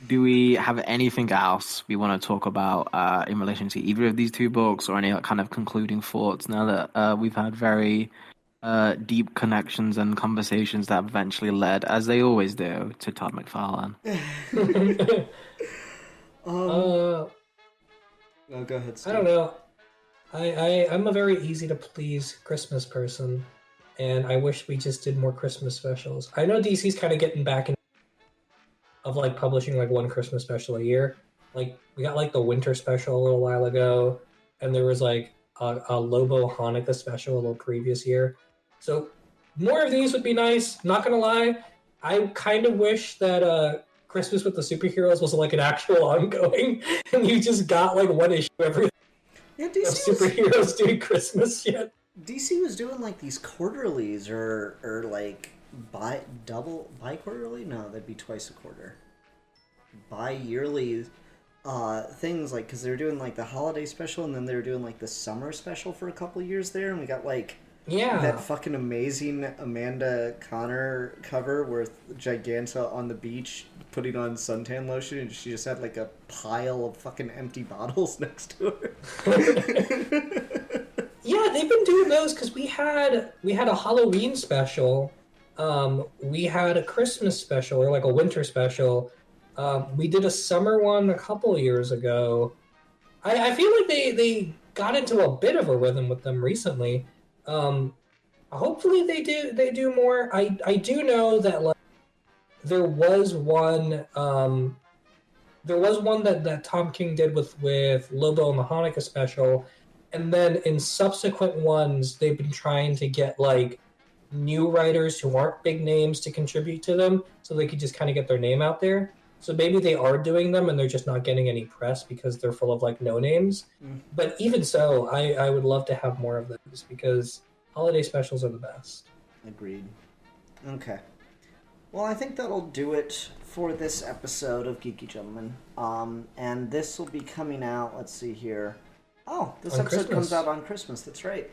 Do we have anything else we want to talk about in relation to either of these two books, or any kind of concluding thoughts now that we've had very deep connections and conversations that eventually led, as they always do, to Todd McFarlane. Oh, go ahead, Steve. I don't know. I'm a very easy to please Christmas person, and I wish we just did more Christmas specials. I know DC's kind of getting back in of like publishing like one Christmas special a year. Like we got like the winter special a little while ago, and there was like a Lobo Hanukkah special a little previous year. So more of these would be nice. Not gonna lie, I kind of wish that Christmas with the superheroes was like an actual ongoing, and you just got like one issue every. Yeah, No superheroes doing Christmas yet. DC was doing like these quarterlies or like bi-quarterly? No, that'd be twice a quarter. Bi-yearly things, like, because they were doing like the holiday special and then they were doing like the summer special for a couple years there, and we got like that fucking amazing Amanda Connor cover with Giganta on the beach putting on suntan lotion, and she just had like a pile of fucking empty bottles next to her. Yeah, they've been doing those because we had a Halloween special, we had a Christmas special or like a winter special. We did a summer one a couple years ago. I feel like they got into a bit of a rhythm with them recently. Hopefully they do more. I do know that like there was one that Tom King did with Lobo and the Hanukkah special, and then in subsequent ones they've been trying to get like new writers who aren't big names to contribute to them so they could just kind of get their name out there. So maybe they are doing them and they're just not getting any press because they're full of like no names. But even so, I would love to have more of those because holiday specials are the best. Agreed. Okay. Well, I think that'll do it for this episode of Geeky Gentlemen. And this will be coming out, let's see here. Oh, this On episode Christmas. comes out on Christmas, that's right.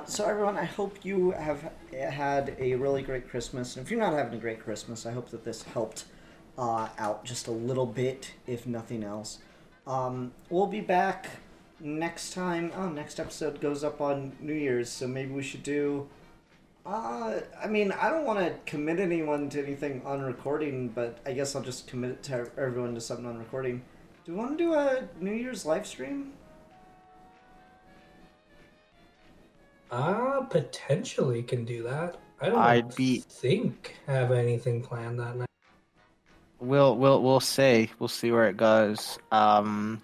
So everyone, I hope you have had a really great Christmas. And if you're not having a great Christmas, I hope that this helped out just a little bit, if nothing else. We'll be back next time. Next episode goes up on New Year's, so maybe we should do... I mean, I don't want to commit anyone to anything on recording, but I guess I'll just commit it to everyone to something on recording. Do you want to do a New Year's live stream? Potentially can do that. I don't think I have anything planned that night. We'll see. We'll see where it goes. If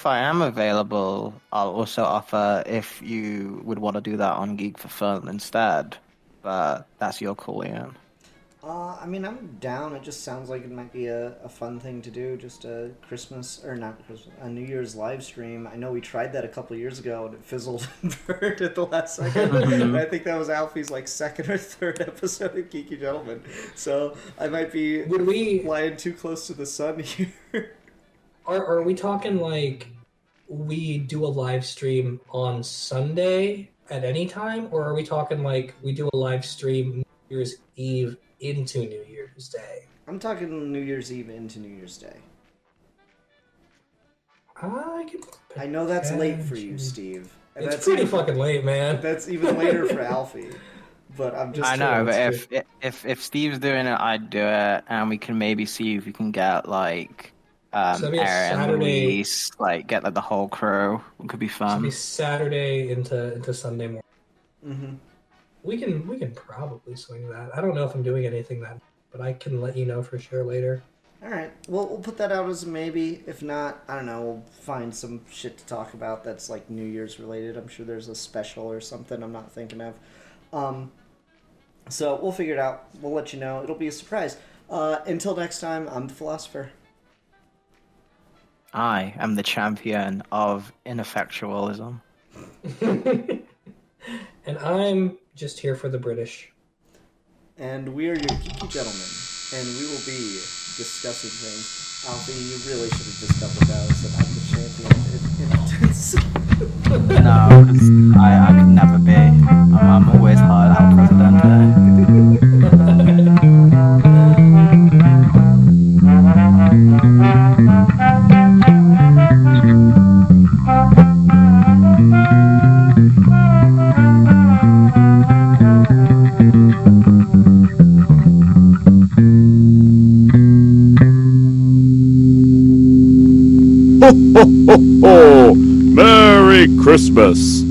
I am available, I'll also offer if you would want to do that on Geek for Fun instead. But that's your call, Ian. I mean, I'm down. It just sounds like it might be a fun thing to do. Just a Christmas, or not Christmas, a New Year's live stream. I know we tried that a couple of years ago and it fizzled and burned at the last second. And I think that was Alfie's like second or third episode of Geeky Gentlemen. So I might be flying too close to the sun here. Are we talking like we do a live stream on Sunday at any time, or are we talking like we do a live stream New Year's Eve into New Year's Day? I'm talking New Year's Eve into New Year's Day. I know that's late for you, Steve. And it's pretty fucking late, man. That's even later for Alfie. But I'm just. I know, but if Steve's doing it, I'd do it, and we can maybe see if we can get like Aaron, Luis, like get like the whole crew. It could be fun. It'll be Saturday into Sunday morning. Mm-hmm. We can probably swing that. I don't know if I'm doing anything that, but I can let you know for sure later. All right. Well, we'll put that out as a maybe. If not, I don't know. We'll find some shit to talk about that's like New Year's related. I'm sure there's a special or something I'm not thinking of. So we'll figure it out. We'll let you know. It'll be a surprise. Until next time, I'm the Philosopher. I am the champion of ineffectualism. And I'm just here for the British. And we are your Geeky Gentlemen. And we will be discussing things. Alfie, you really should have just doubled down and said I'm the champion of impotence. No, because I could never be. I'm always hard out presidente. ho, ho, ho! Merry Christmas!